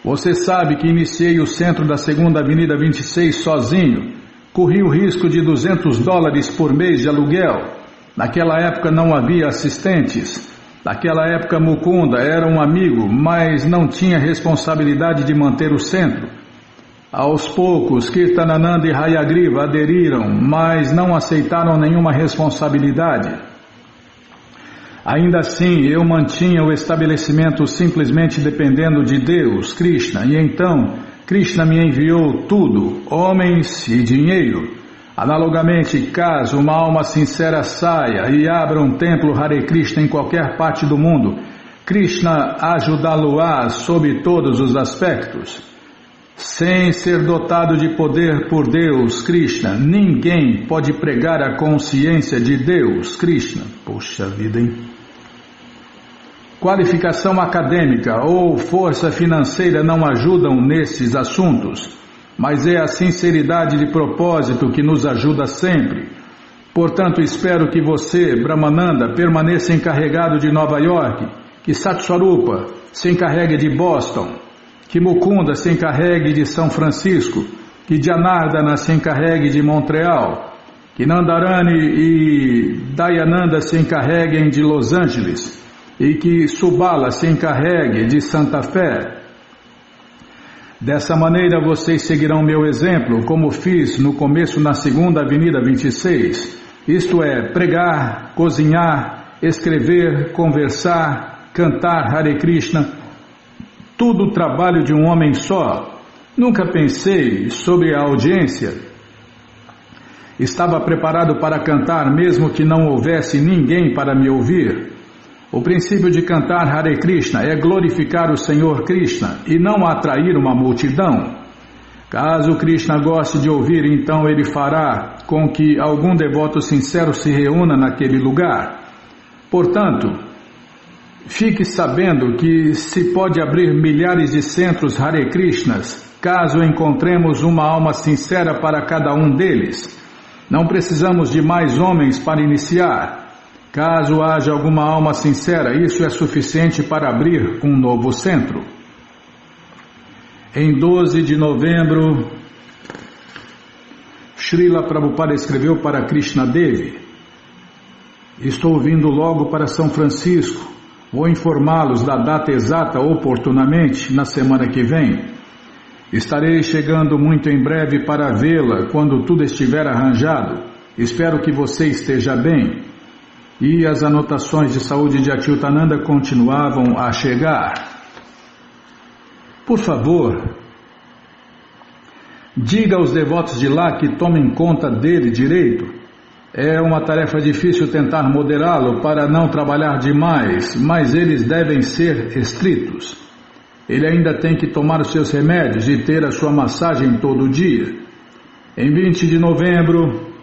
Você sabe que iniciei o centro da 2ª Avenida 26 sozinho. Corri o risco de $200 por mês de aluguel. Naquela época não havia assistentes. Naquela época Mukunda era um amigo, mas não tinha responsabilidade de manter o centro. Aos poucos, Kirtanananda e Hayagriva aderiram, mas não aceitaram nenhuma responsabilidade. Ainda assim, eu mantinha o estabelecimento simplesmente dependendo de Deus, Krishna, e então Krishna me enviou tudo, homens e dinheiro. Analogamente, caso uma alma sincera saia e abra um templo Hare Krishna em qualquer parte do mundo, Krishna ajudá-lo-á sob todos os aspectos. Sem ser dotado de poder por Deus, Krishna, ninguém pode pregar a consciência de Deus, Krishna. Poxa vida, hein? Qualificação acadêmica ou força financeira não ajudam nesses assuntos, mas é a sinceridade de propósito que nos ajuda sempre. Portanto, espero que você, Brahmananda, permaneça encarregado de Nova York, que Satswarupa se encarregue de Boston, que Mukunda se encarregue de São Francisco, que Janardana se encarregue de Montreal, que Nandarani e Dayananda se encarreguem de Los Angeles e que Subala se encarregue de Santa Fé. Dessa maneira vocês seguirão meu exemplo, como fiz no começo na 2ª Avenida 26, isto é, pregar, cozinhar, escrever, conversar, cantar Hare Krishna, tudo o trabalho de um homem só. Nunca pensei sobre a audiência. Estava preparado para cantar mesmo que não houvesse ninguém para me ouvir. O princípio de cantar Hare Krishna é glorificar o Senhor Krishna e não atrair uma multidão. Caso Krishna goste de ouvir, então ele fará com que algum devoto sincero se reúna naquele lugar. Portanto, fique sabendo que se pode abrir milhares de centros Hare Krishnas, caso encontremos uma alma sincera para cada um deles. Não precisamos de mais homens para iniciar. Caso haja alguma alma sincera, isso é suficiente para abrir um novo centro. Em 12 de novembro, Srila Prabhupada escreveu para Krishna Devi: estou vindo logo para São Francisco. Vou informá-los da data exata oportunamente na semana que vem. Estarei chegando muito em breve para vê-la quando tudo estiver arranjado. Espero que você esteja bem. E as anotações de saúde de Achyutananda continuavam a chegar. Por favor, diga aos devotos de lá que tomem conta dele direito. É uma tarefa difícil tentar moderá-lo para não trabalhar demais, mas eles devem ser estritos. Ele ainda tem que tomar os seus remédios e ter a sua massagem todo dia. Em 20 de novembro,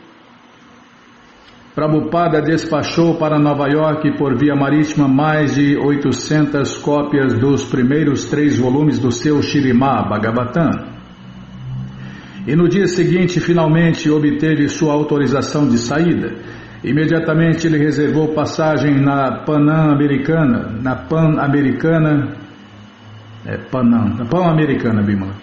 Prabhupada despachou para Nova York por via marítima mais de 800 cópias dos primeiros 3 volumes do seu Śrīmad Bhagavatam. E no dia seguinte, finalmente, obteve sua autorização de saída. Imediatamente ele reservou passagem na Pan-Americana, Bimala,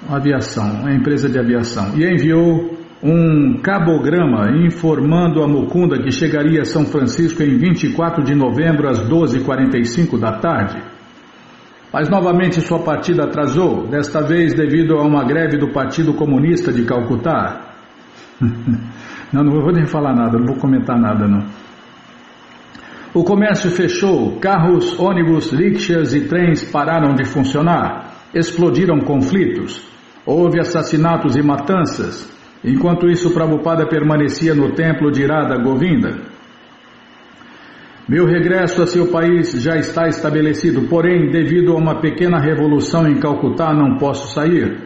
a aviação, a empresa de aviação, e enviou um cabograma informando a Mukunda que chegaria a São Francisco em 24 de novembro às 12h45 da tarde. Mas novamente sua partida atrasou, desta vez devido a uma greve do Partido Comunista de Calcutá. Não vou nem falar nada, não vou comentar nada não. O comércio fechou, carros, ônibus, rickshaws e trens pararam de funcionar, explodiram conflitos, houve assassinatos e matanças. Enquanto isso, Prabhupada permanecia no templo de Radha Govinda. Meu regresso a seu país já está estabelecido, porém, devido a uma pequena revolução em Calcutá, não posso sair.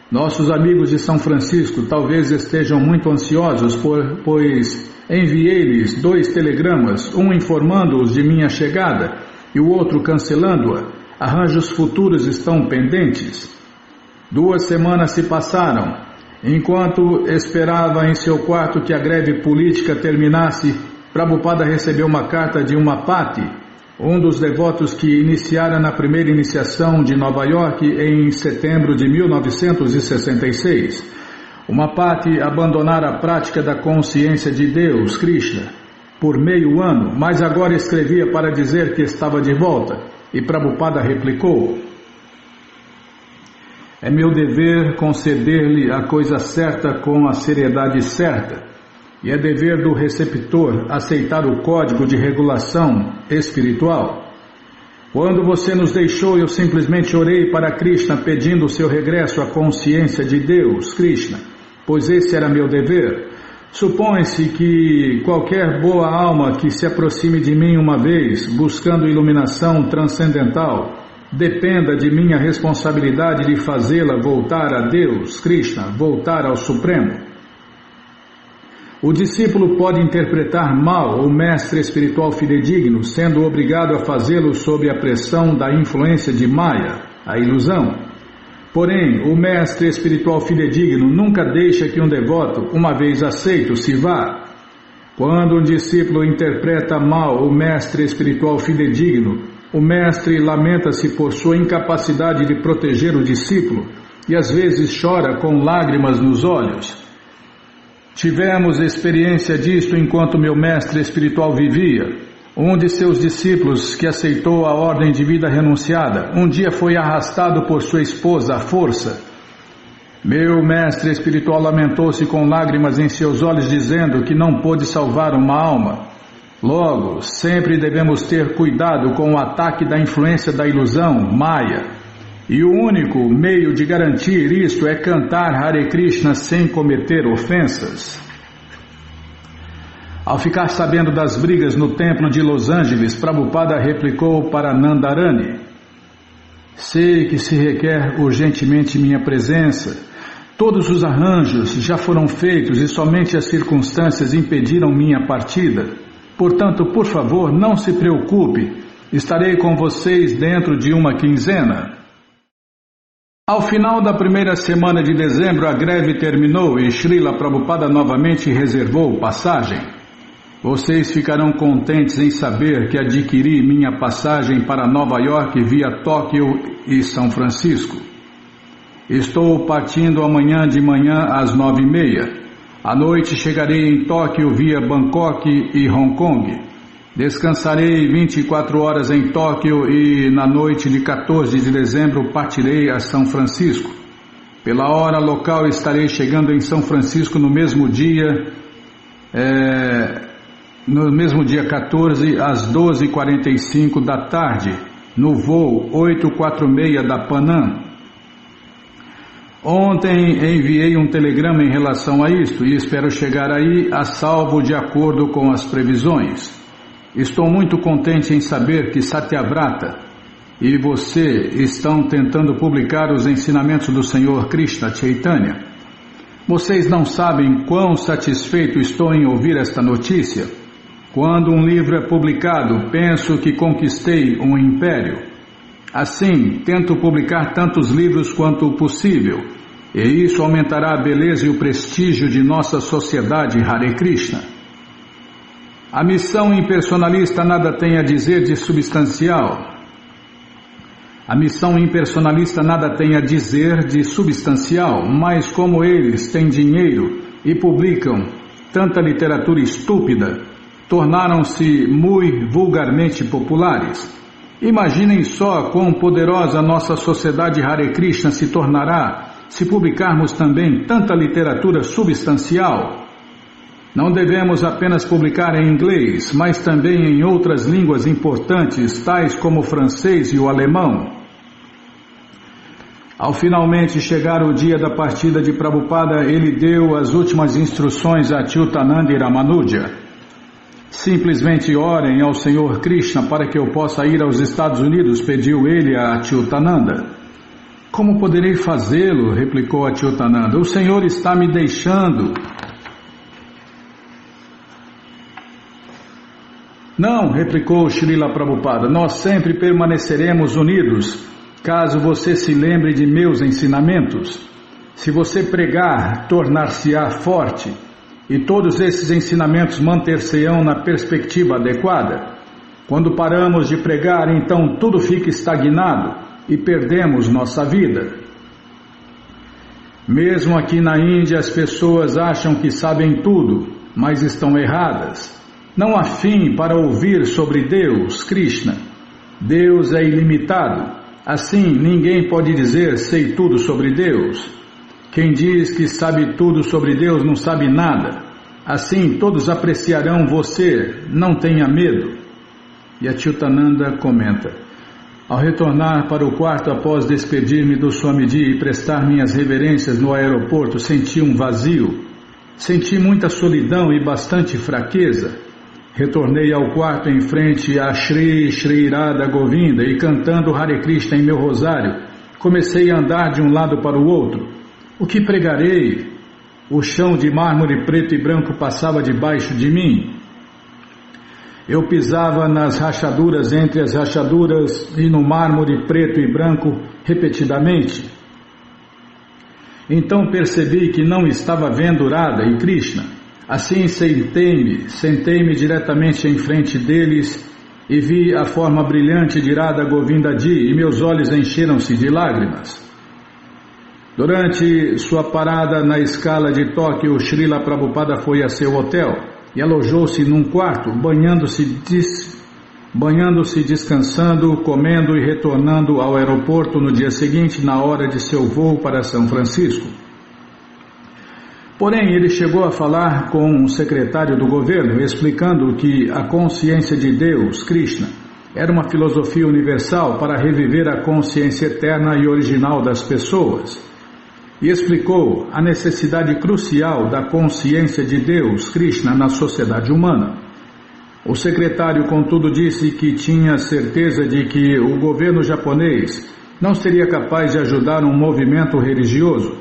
Nossos amigos de São Francisco talvez estejam muito ansiosos, pois enviei-lhes 2 telegramas, um informando-os de minha chegada e o outro cancelando-a. Arranjos futuros estão pendentes. 2 semanas se passaram. Enquanto esperava em seu quarto que a greve política terminasse, Prabhupada recebeu uma carta de uma Pati, um dos devotos que iniciara na primeira iniciação de Nova York em setembro de 1966. Uma Pati abandonara a prática da consciência de Deus, Krishna, por meio ano, mas agora escrevia para dizer que estava de volta, e Prabhupada replicou: é meu dever conceder-lhe a coisa certa com a seriedade certa, e é dever do receptor aceitar o código de regulação espiritual. Quando você nos deixou, eu simplesmente orei para Krishna pedindo o seu regresso à consciência de Deus, Krishna, pois esse era meu dever. Supõe-se que qualquer boa alma que se aproxime de mim uma vez, buscando iluminação transcendental, dependa de minha responsabilidade de fazê-la voltar a Deus, Krishna, voltar ao Supremo. O discípulo pode interpretar mal o mestre espiritual fidedigno, sendo obrigado a fazê-lo sob a pressão da influência de Maya, a ilusão. Porém, o mestre espiritual fidedigno nunca deixa que um devoto, uma vez aceito, se vá. Quando um discípulo interpreta mal o mestre espiritual fidedigno, o mestre lamenta-se por sua incapacidade de proteger o discípulo e às vezes chora com lágrimas nos olhos. Tivemos experiência disto enquanto meu mestre espiritual vivia. Um de seus discípulos, que aceitou a ordem de vida renunciada, um dia foi arrastado por sua esposa à força. Meu mestre espiritual lamentou-se com lágrimas em seus olhos, dizendo que não pôde salvar uma alma. Logo, sempre devemos ter cuidado com o ataque da influência da ilusão, Maya. E o único meio de garantir isto é cantar Hare Krishna sem cometer ofensas. Ao ficar sabendo das brigas no templo de Los Angeles, Prabhupada replicou para Nandarani: sei que se requer urgentemente minha presença. Todos os arranjos já foram feitos e somente as circunstâncias impediram minha partida. Portanto, por favor, não se preocupe. Estarei com vocês dentro de uma quinzena. Ao final da primeira semana de dezembro, a greve terminou e Srila Prabhupada novamente reservou passagem. Vocês ficarão contentes em saber que adquiri minha passagem para Nova York via Tóquio e São Francisco. Estou partindo amanhã de manhã às 9h30. À noite chegarei em Tóquio via Bangkok e Hong Kong. Descansarei 24 horas em Tóquio e na noite de 14 de dezembro partirei a São Francisco. Pela hora local estarei chegando em São Francisco no mesmo dia 14 às 12h45 da tarde, no voo 846 da Panam. Ontem enviei um telegrama em relação a isto e espero chegar aí a salvo de acordo com as previsões. Estou muito contente em saber que Satyavrata e você estão tentando publicar os ensinamentos do Senhor Krishna Chaitanya. Vocês não sabem quão satisfeito estou em ouvir esta notícia. Quando um livro é publicado, penso que conquistei um império. Assim, tento publicar tantos livros quanto possível, e isso aumentará a beleza e o prestígio de nossa sociedade Hare Krishna. A missão impersonalista nada tem a dizer de substancial. Mas como eles têm dinheiro e publicam tanta literatura estúpida, tornaram-se muito vulgarmente populares. Imaginem só quão poderosa nossa sociedade Hare Krishna se tornará se publicarmos também tanta literatura substancial. Não devemos apenas publicar em inglês, mas também em outras línguas importantes, tais como o francês e o alemão. Ao finalmente chegar o dia da partida de Prabhupada, ele deu as últimas instruções a Achyutananda e Ramanuja. Simplesmente orem ao Senhor Krishna para que eu possa ir aos Estados Unidos, pediu ele a Achyutananda. Como poderei fazê-lo? Replicou Achyutananda. O Senhor está me deixando. Não, replicou Srila Prabhupada, nós sempre permaneceremos unidos. caso você se lembre de meus ensinamentos. Se você pregar, tornar-se-á forte, e todos esses ensinamentos manter-se-ão na perspectiva adequada. Quando paramos de pregar, então tudo fica estagnado e perdemos nossa vida. Mesmo aqui na Índia, as pessoas acham que sabem tudo, mas estão erradas. Não há fim para ouvir sobre Deus, Krishna. Deus é ilimitado. Assim, ninguém pode dizer sei tudo sobre Deus. Quem diz que sabe tudo sobre Deus não sabe nada. Assim, todos apreciarão você. Não tenha medo. E Achyutananda comenta: ao retornar para o quarto após despedir-me do Swamiji e prestar minhas reverências no aeroporto, senti um vazio. Senti muita solidão e bastante fraqueza. Retornei ao quarto em frente a Shri Shri Radha Govinda e cantando Hare Krishna em meu rosário, comecei a andar de um lado para o outro. O que pregarei? O chão de mármore preto e branco passava debaixo de mim. Eu pisava nas rachaduras entre as rachaduras e no mármore preto e branco repetidamente. Então percebi que não estava vendo Radha e Krishna. Assim sentei-me diretamente em frente deles e vi a forma brilhante de Radha Govinda Ji e meus olhos encheram-se de lágrimas. Durante sua parada na escala de Tóquio, Srila Prabhupada foi a seu hotel e alojou-se num quarto, banhando-se, descansando, comendo e retornando ao aeroporto no dia seguinte, na hora de seu voo para São Francisco. Porém, ele chegou a falar com um secretário do governo, explicando que a consciência de Deus, Krishna, era uma filosofia universal para reviver a consciência eterna e original das pessoas. E explicou a necessidade crucial da consciência de Deus, Krishna, na sociedade humana. O secretário, contudo, disse que tinha certeza de que o governo japonês não seria capaz de ajudar um movimento religioso.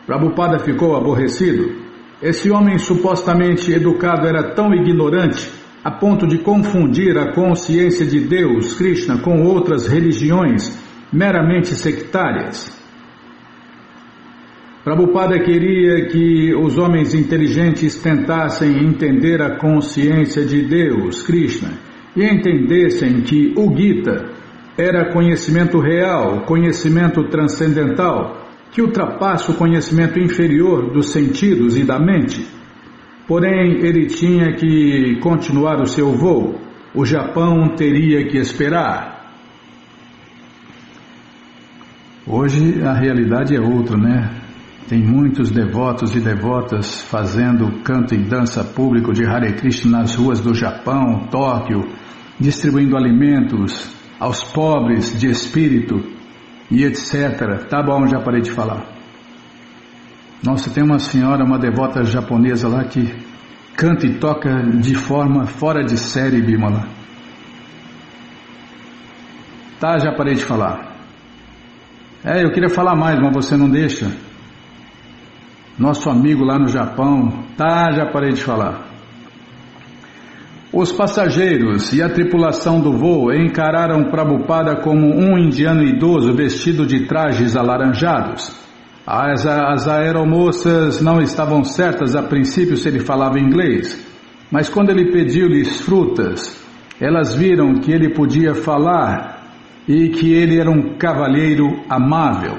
Prabhupada ficou aborrecido. Esse homem supostamente educado era tão ignorante a ponto de confundir a consciência de Deus, Krishna, com outras religiões meramente sectárias. Prabhupada queria que os homens inteligentes tentassem entender a consciência de Deus, Krishna, e entendessem que o Gita era conhecimento real, conhecimento transcendental, que ultrapassa o conhecimento inferior dos sentidos e da mente. Porém, ele tinha que continuar o seu voo. O Japão teria que esperar. Hoje a realidade é outra, né? Tem muitos devotos e devotas fazendo canto e dança público de Hare Krishna nas ruas do Japão, Tóquio, distribuindo alimentos aos pobres de espírito e etc. Tá bom, já parei de falar. Nossa, tem uma senhora, uma devota japonesa lá que canta e toca de forma fora de série, Bimala. Tá, já parei de falar. Eu queria falar mais, mas você não deixa. Nosso amigo lá no Japão. Tá, já parei de falar. Os passageiros e a tripulação do voo encararam Prabhupada como um indiano idoso vestido de trajes alaranjados. As aeromoças não estavam certas a princípio se ele falava inglês, mas quando ele pediu-lhes frutas, elas viram que ele podia falar e que ele era um cavalheiro amável.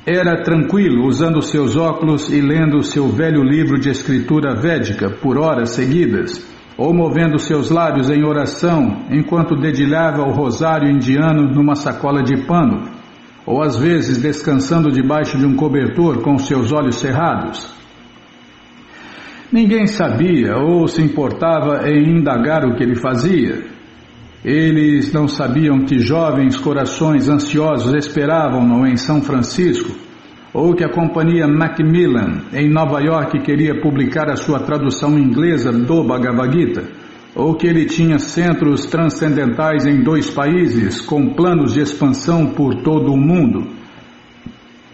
Era tranquilo, usando seus óculos e lendo seu velho livro de escritura védica por horas seguidas, ou movendo seus lábios em oração enquanto dedilhava o rosário indiano numa sacola de pano, ou às vezes descansando debaixo de um cobertor com seus olhos cerrados. Ninguém sabia ou se importava em indagar o que ele fazia. Eles não sabiam que jovens corações ansiosos esperavam-no em São Francisco, ou que a companhia Macmillan, em Nova York, queria publicar a sua tradução inglesa do Bhagavad Gita, ou que ele tinha centros transcendentais em 2 países, com planos de expansão por todo o mundo.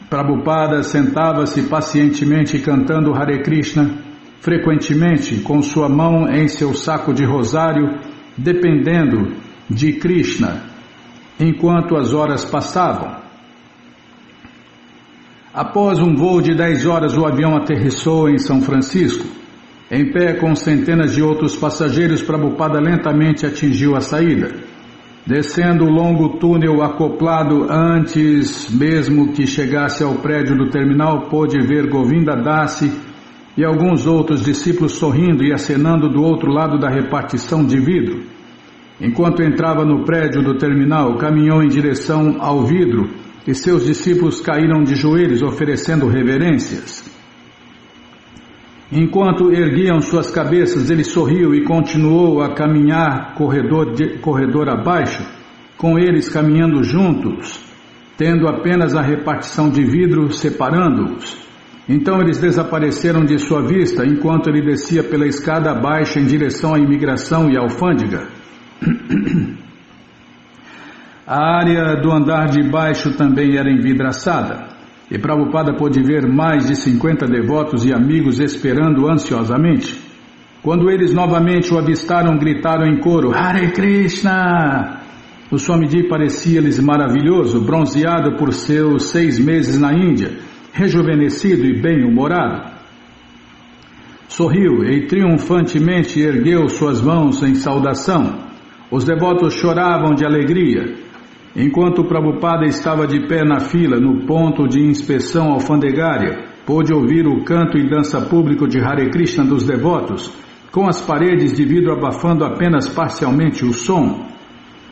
Prabhupada sentava-se pacientemente cantando Hare Krishna, frequentemente com sua mão em seu saco de rosário, dependendo de Krishna. enquanto as horas passavam. Após um voo de 10 horas, o avião aterrissou em São Francisco. Em pé, com centenas de outros passageiros, Prabhupada lentamente atingiu a saída. Descendo o longo túnel acoplado antes mesmo que chegasse ao prédio do terminal, pôde ver Govinda Dasi e alguns outros discípulos sorrindo e acenando do outro lado da repartição de vidro. Enquanto entrava no prédio do terminal, caminhou em direção ao vidro e seus discípulos caíram de joelhos oferecendo reverências. Enquanto erguiam suas cabeças, ele sorriu e continuou a caminhar corredor abaixo, com eles caminhando juntos, tendo apenas a repartição de vidro separando-os. Então eles desapareceram de sua vista, enquanto ele descia pela escada abaixo em direção à imigração e alfândega. A área do andar de baixo também era envidraçada. E Prabhupada pôde ver mais de 50 devotos e amigos esperando ansiosamente. Quando eles novamente o avistaram, gritaram em coro, Hare Krishna! O Swamiji parecia-lhes maravilhoso, bronzeado por seus 6 meses na Índia, rejuvenescido e bem-humorado. Sorriu e triunfantemente ergueu suas mãos em saudação. Os devotos choravam de alegria. Enquanto Prabhupada estava de pé na fila, no ponto de inspeção alfandegária, pôde ouvir o canto e dança público de Hare Krishna dos devotos, com as paredes de vidro abafando apenas parcialmente o som.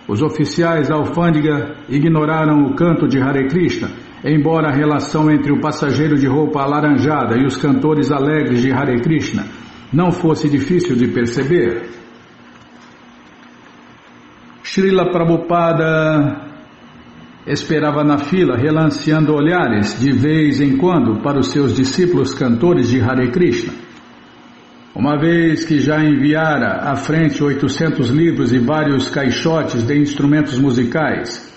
Os oficiais da alfândega ignoraram o canto de Hare Krishna, embora a relação entre o passageiro de roupa alaranjada e os cantores alegres de Hare Krishna não fosse difícil de perceber. Srila Prabhupada esperava na fila, relanceando olhares de vez em quando para os seus discípulos cantores de Hare Krishna. Uma vez que já enviara à frente 800 livros e vários caixotes de instrumentos musicais,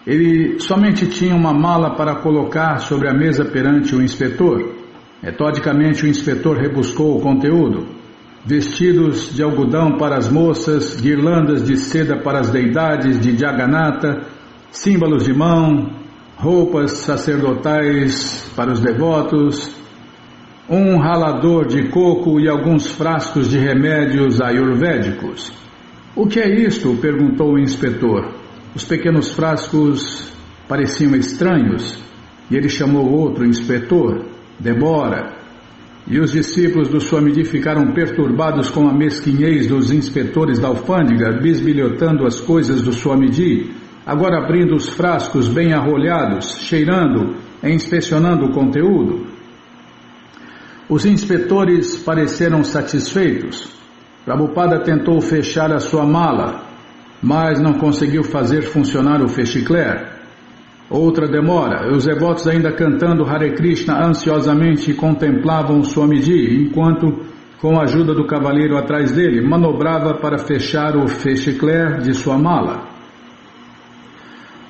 ele somente tinha uma mala para colocar sobre a mesa perante o inspetor. Metodicamente o inspetor rebuscou o conteúdo. Vestidos de algodão para as moças, guirlandas de seda para as deidades de Jagannatha, símbolos de mão, roupas sacerdotais para os devotos, um ralador de coco e alguns frascos de remédios ayurvédicos. O que é isto? Perguntou o inspetor. Os pequenos frascos pareciam estranhos e ele chamou outro inspetor, Débora. E os discípulos do Swamiji ficaram perturbados com a mesquinhez dos inspetores da alfândega, bisbilhotando as coisas do Swamiji, agora abrindo os frascos bem arrolhados, cheirando e inspecionando o conteúdo. Os inspetores pareceram satisfeitos. Prabhupada tentou fechar a sua mala, mas não conseguiu fazer funcionar o fechicler. Outra demora, os devotos ainda cantando Hare Krishna ansiosamente contemplavam Swamiji, enquanto, com a ajuda do cavaleiro atrás dele, manobrava para fechar o fechicler de sua mala.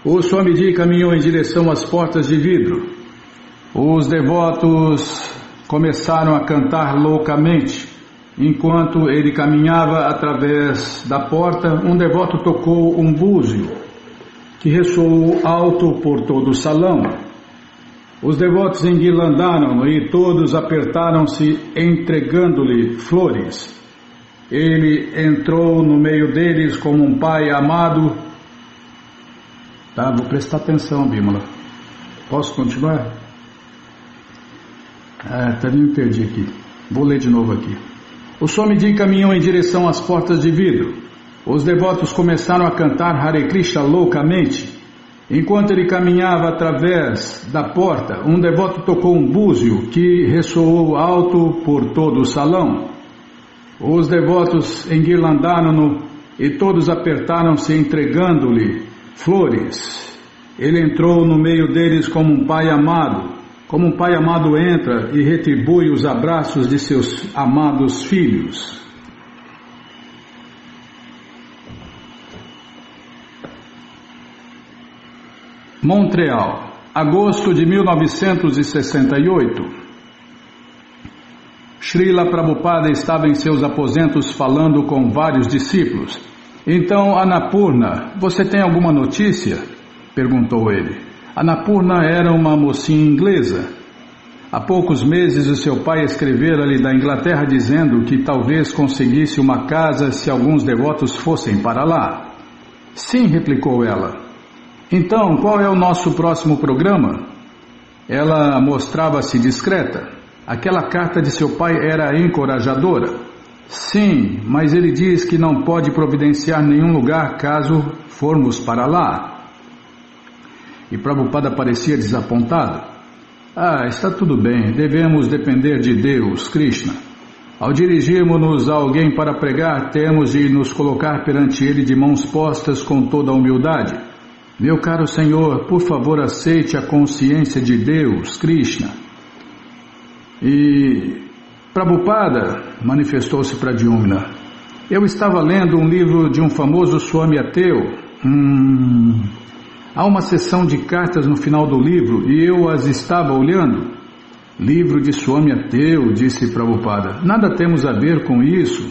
O Swamiji caminhou em direção às portas de vidro. Os devotos começaram a cantar loucamente. Enquanto ele caminhava através da porta, um devoto tocou um búzio, que ressoou alto por todo o salão. Os devotos enguirlandaram-no e todos apertaram-se entregando-lhe flores. Ele entrou no meio deles como um pai amado. Vou prestar atenção, Bímola. Posso continuar? Também me perdi aqui. Vou ler de novo aqui. O Swamiji caminhou em direção às portas de vidro. Os devotos começaram a cantar Hare Krishna loucamente. Enquanto ele caminhava através da porta, um devoto tocou um búzio que ressoou alto por todo o salão. Os devotos enguirlandaram-no e todos apertaram-se entregando-lhe flores. Ele entrou no meio deles como um pai amado entra e retribui os abraços de seus amados filhos. Montreal, agosto de 1968. Srila Prabhupada estava em seus aposentos falando com vários discípulos. Então, Annapurna, você tem alguma notícia? Perguntou ele. Annapurna era uma mocinha inglesa. Há poucos meses o seu pai escrevera-lhe da Inglaterra dizendo que talvez conseguisse uma casa se alguns devotos fossem para lá. Sim, replicou ela. Então, qual é o nosso próximo programa? Ela mostrava-se discreta. Aquela carta de seu pai era encorajadora. Sim, mas ele diz que não pode providenciar nenhum lugar caso formos para lá. E Prabhupada parecia desapontado. Está tudo bem, devemos depender de Deus, Krishna. Ao dirigirmos-nos a alguém para pregar, temos de nos colocar perante ele de mãos postas com toda a humildade. Meu caro Senhor, por favor aceite a consciência de Deus, Krishna. E Prabhupada, manifestou-se Pradyumna, eu estava lendo um livro de um famoso Swami ateu. Há uma seção de cartas no final do livro e eu as estava olhando. Livro de Swami ateu, disse Prabhupada. Nada temos a ver com isso.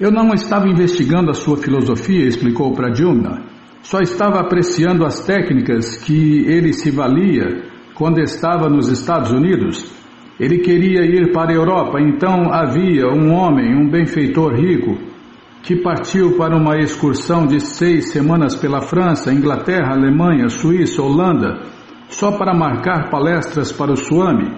Eu não estava investigando a sua filosofia, explicou Pradyumna. Só estava apreciando as técnicas que ele se valia quando estava nos Estados Unidos. Ele queria ir para a Europa, então havia um homem, um benfeitor rico, que partiu para uma excursão de 6 semanas pela França, Inglaterra, Alemanha, Suíça, Holanda, só para marcar palestras para o Swami.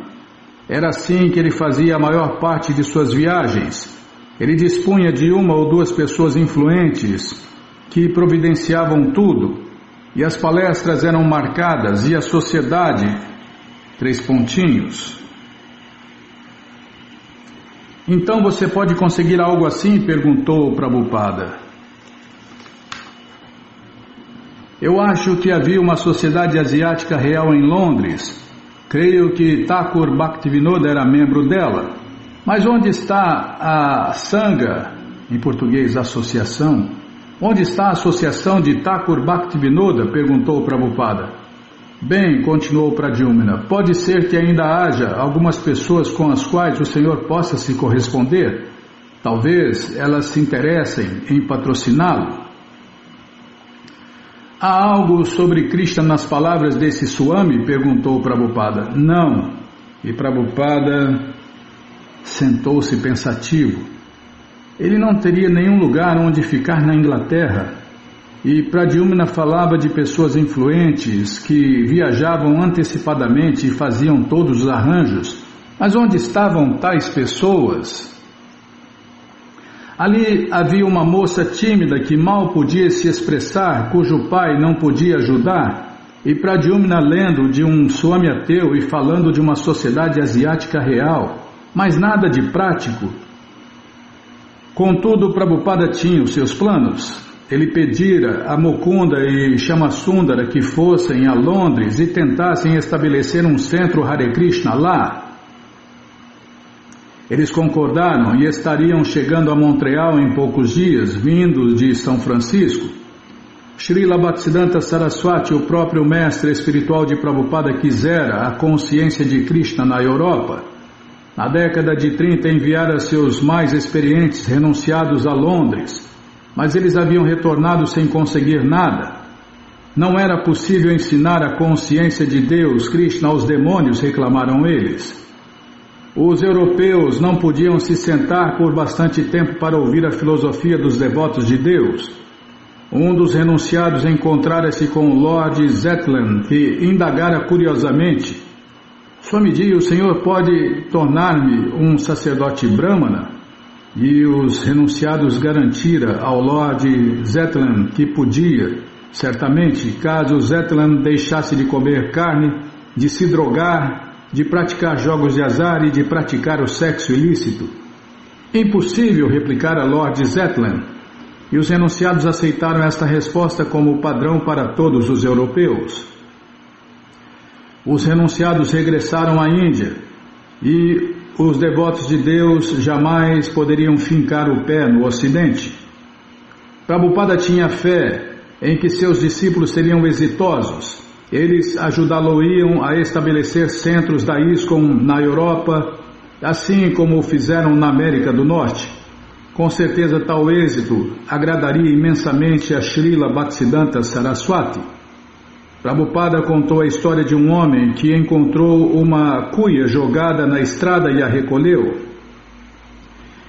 Era assim que ele fazia a maior parte de suas viagens. Ele dispunha de 1 ou 2 pessoas influentes que providenciavam tudo, e as palestras eram marcadas, e a sociedade, 3 pontinhos. Então você pode conseguir algo assim? Perguntou Prabhupada. Eu acho que havia uma sociedade asiática real em Londres. Creio que Thakur Bhaktivinoda era membro dela. Mas onde está a Sangha, em português associação? Onde está a associação de Thakur Bhaktivinoda? Perguntou Prabhupada. Bem, continuou Pradyumna, pode ser que ainda haja algumas pessoas com as quais o Senhor possa se corresponder. Talvez elas se interessem em patrociná-lo. Há algo sobre Krishna nas palavras desse Swami? Perguntou Prabhupada. Não. E Prabhupada sentou-se pensativo. Ele não teria nenhum lugar onde ficar na Inglaterra. E Pradyumna falava de pessoas influentes que viajavam antecipadamente e faziam todos os arranjos. Mas onde estavam tais pessoas? Ali havia uma moça tímida que mal podia se expressar, cujo pai não podia ajudar. E Pradyumna lendo de um Swami ateu e falando de uma sociedade asiática real, mas nada de prático. Contudo, Prabhupada tinha os seus planos. Ele pedira a Mukunda e Shamasundara que fossem a Londres e tentassem estabelecer um centro Hare Krishna lá. Eles concordaram e estariam chegando a Montreal em poucos dias, vindos de São Francisco. Srila Bhaktisiddhanta Saraswati, o próprio mestre espiritual de Prabhupada, quisera a consciência de Krishna na Europa. Na década de 30 enviara seus mais experientes renunciados a Londres, mas eles haviam retornado sem conseguir nada. Não era possível ensinar a consciência de Deus, Krishna, aos demônios, reclamaram eles. Os europeus não podiam se sentar por bastante tempo para ouvir a filosofia dos devotos de Deus. Um dos renunciados encontrara-se com Lord Zetland, que indagara curiosamente: Swamiji, o senhor pode tornar-me um sacerdote brahmana? E os renunciados garantira ao Lord Zetland que podia, certamente, caso Zetland deixasse de comer carne, de se drogar, de praticar jogos de azar e de praticar o sexo ilícito. Impossível, replicara Lord Zetland, e os renunciados aceitaram esta resposta como padrão para todos os europeus. Os renunciados regressaram à Índia, e os devotos de Deus jamais poderiam fincar o pé no Ocidente. Prabhupada tinha fé em que seus discípulos seriam exitosos. Eles ajudá-lo-iam a estabelecer centros da ISKCON na Europa, assim como o fizeram na América do Norte. Com certeza tal êxito agradaria imensamente a Srila Bhaktisiddhanta Saraswati. Prabhupada contou a história de um homem que encontrou uma cuia jogada na estrada e a recolheu.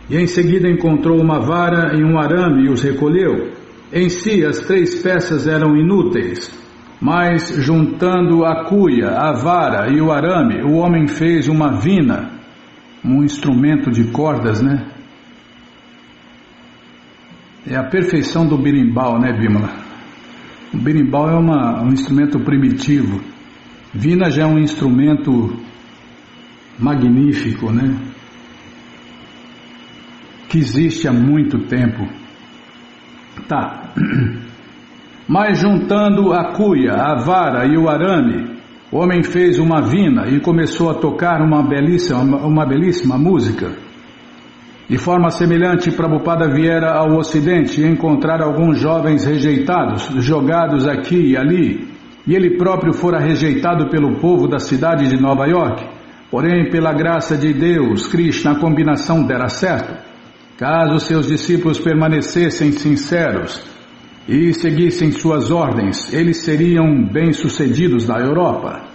E em seguida encontrou uma vara e um arame e os recolheu. Em si as 3 peças eram inúteis, mas juntando a cuia, a vara e o arame, o homem fez uma vina, um instrumento de cordas, né? É a perfeição do berimbau, né, Bimala? O berimbau é um instrumento primitivo. Vina já é um instrumento magnífico, né? Que existe há muito tempo. Tá. Mas juntando a cuia, a vara e o arame, o homem fez uma vina e começou a tocar uma belíssima música. De forma semelhante, Prabhupada viera ao Ocidente e encontrar alguns jovens rejeitados, jogados aqui e ali, e ele próprio fora rejeitado pelo povo da cidade de Nova York. Porém, pela graça de Deus, Krishna, a combinação dera certo. Caso seus discípulos permanecessem sinceros e seguissem suas ordens, eles seriam bem-sucedidos na Europa.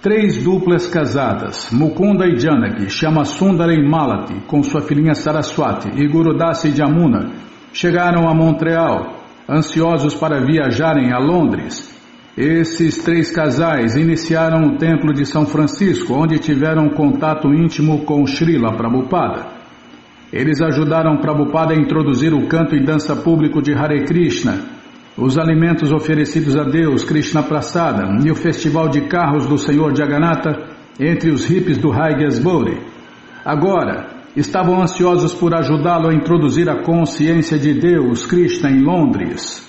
3 duplas casadas, Mukunda e Janaki, Shyamasundara e Malati, com sua filhinha Saraswati, e Gurudasa e Jamuna, chegaram a Montreal, ansiosos para viajarem a Londres. Esses 3 casais iniciaram o templo de São Francisco, onde tiveram contato íntimo com Srila Prabhupada. Eles ajudaram Prabhupada a introduzir o canto e dança público de Hare Krishna, os alimentos oferecidos a Deus, Krishna Prasada, e o festival de carros do Senhor Jagannatha entre os hippies do Haigesbury. Agora, estavam ansiosos por ajudá-lo a introduzir a consciência de Deus, Krishna, em Londres.